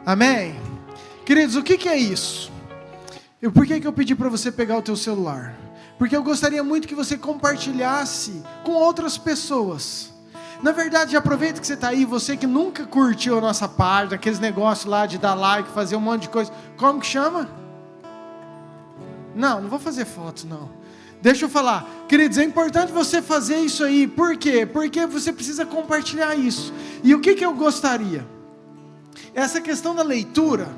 Amém? Queridos, o que é isso? Por que eu pedi para você pegar o teu celular? Porque eu gostaria muito que você compartilhasse com outras pessoas. Na verdade, aproveita que você está aí, você que nunca curtiu a nossa página, aqueles negócios lá de dar like, fazer um monte de coisa. Como que chama? Não vou fazer foto, não. Deixa eu falar. Queridos, é importante você fazer isso aí. Por quê? Porque você precisa compartilhar isso. E o que eu gostaria? Essa questão da leitura...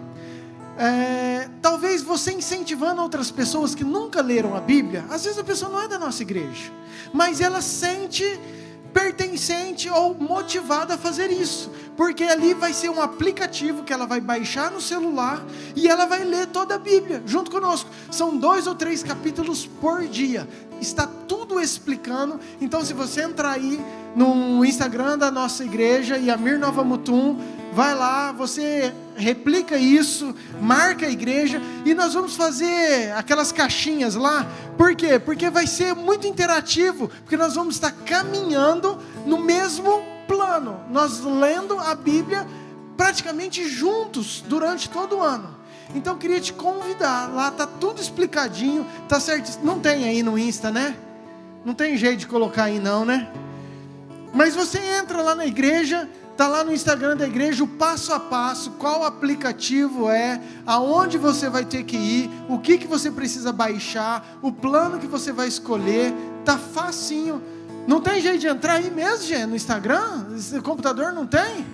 talvez você incentivando outras pessoas que nunca leram a Bíblia. Às vezes a pessoa não é da nossa igreja, mas ela sente pertencente ou motivada a fazer isso, porque ali vai ser um aplicativo que ela vai baixar no celular e ela vai ler toda a Bíblia junto conosco. São 2 ou 3 capítulos por dia, está tudo explicando. Então, se você entrar aí no Instagram da nossa igreja, Yamir Nova Mutum, vai lá, você replica isso, marca a igreja, e nós vamos fazer aquelas caixinhas lá. Por quê? Porque vai ser muito interativo, porque nós vamos estar caminhando no mesmo plano, nós lendo a Bíblia praticamente juntos durante todo o ano. Então eu queria te convidar, lá está tudo explicadinho, tá certo? Não tem aí no Insta, né? Não tem jeito de colocar aí não, né? Mas você entra lá na igreja, está lá no Instagram da igreja, o passo a passo, qual aplicativo é, aonde você vai ter que ir, o que você precisa baixar, o plano que você vai escolher, tá facinho. Não tem jeito de entrar aí mesmo, gente, no Instagram? Esse computador não tem?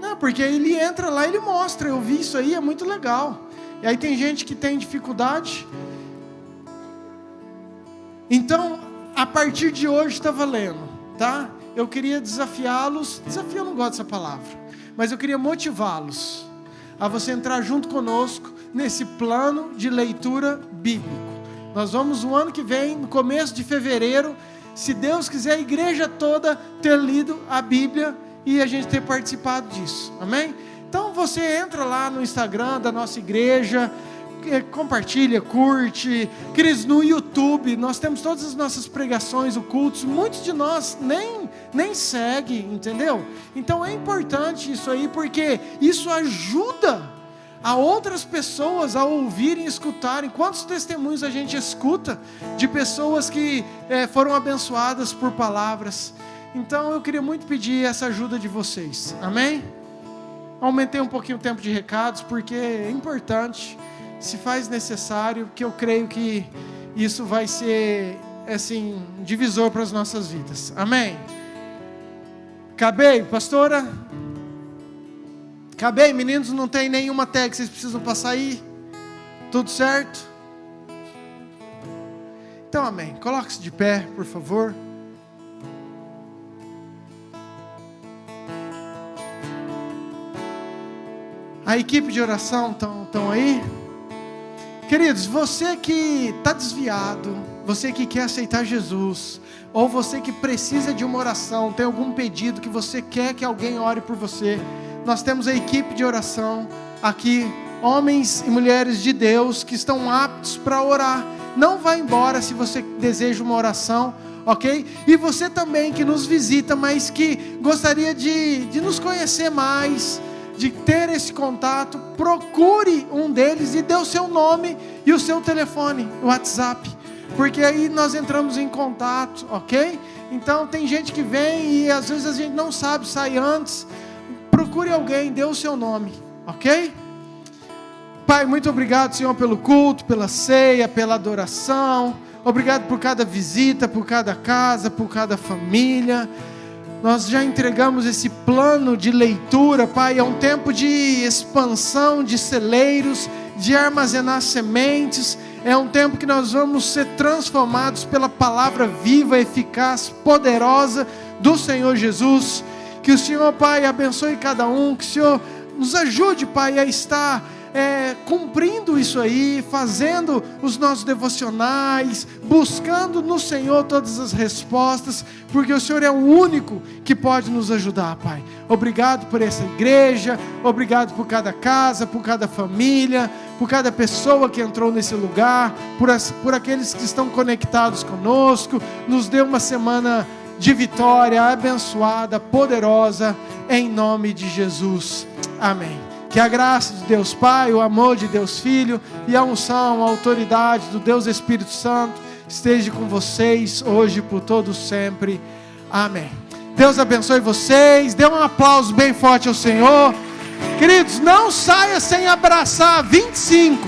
Não, porque ele entra lá e ele mostra, eu vi isso aí, é muito legal. E aí tem gente que tem dificuldade. Então, a partir de hoje está valendo, tá? Eu queria desafiá-los, eu não gosto dessa palavra, mas eu queria motivá-los a você entrar junto conosco nesse plano de leitura bíblico. Nós vamos no ano que vem, no começo de fevereiro, se Deus quiser, a igreja toda ter lido a Bíblia e a gente ter participado disso, amém? Então você entra lá no Instagram da nossa igreja, compartilha, curte. Queridos, no YouTube nós temos todas as nossas pregações, os cultos. Muitos de nós nem seguem, entendeu? Então é importante isso aí, porque isso ajuda a outras pessoas a ouvirem e escutarem. Quantos testemunhos a gente escuta de pessoas que foram abençoadas por palavras? Então eu queria muito pedir essa ajuda de vocês, amém? Aumentei um pouquinho o tempo de recados, porque é importante, se faz necessário, que eu creio que isso vai ser, assim, divisor para as nossas vidas. Amém? Acabei, pastora? Acabei, meninos, não tem nenhuma tag que vocês precisam passar aí? Tudo certo? Então, amém. Coloque-se de pé, por favor. A equipe de oração estão aí? Queridos, você que está desviado, você que quer aceitar Jesus, ou você que precisa de uma oração, tem algum pedido que você quer que alguém ore por você, nós temos a equipe de oração aqui, homens e mulheres de Deus que estão aptos para orar. Não vá embora se você deseja uma oração, ok? E você também que nos visita, mas que gostaria de nos conhecer mais, de ter esse contato, procure um deles e dê o seu nome e o seu telefone, o WhatsApp, porque aí nós entramos em contato, ok? Então tem gente que vem e às vezes a gente não sabe, sai antes. Procure alguém, dê o seu nome, ok? Pai, muito obrigado, Senhor, pelo culto, pela ceia, pela adoração. Obrigado por cada visita, por cada casa, por cada família. Nós já entregamos esse plano de leitura, Pai, é um tempo de expansão de celeiros, de armazenar sementes, é um tempo que nós vamos ser transformados pela palavra viva, eficaz, poderosa do Senhor Jesus. Que o Senhor, Pai, abençoe cada um, que o Senhor nos ajude, Pai, a estar cumprindo isso aí, fazendo os nossos devocionais, buscando no Senhor todas as respostas, porque o Senhor é o único que pode nos ajudar, Pai. Obrigado por essa igreja, obrigado por cada casa, por cada família, por cada pessoa que entrou nesse lugar, por aqueles que estão conectados conosco. Nos dê uma semana de vitória, abençoada, poderosa, em nome de Jesus. Amém. Que a graça de Deus Pai, o amor de Deus Filho e a unção, a autoridade do Deus Espírito Santo esteja com vocês hoje por todos sempre. Amém. Deus abençoe vocês. Dê um aplauso bem forte ao Senhor. Queridos, não saia sem abraçar 25.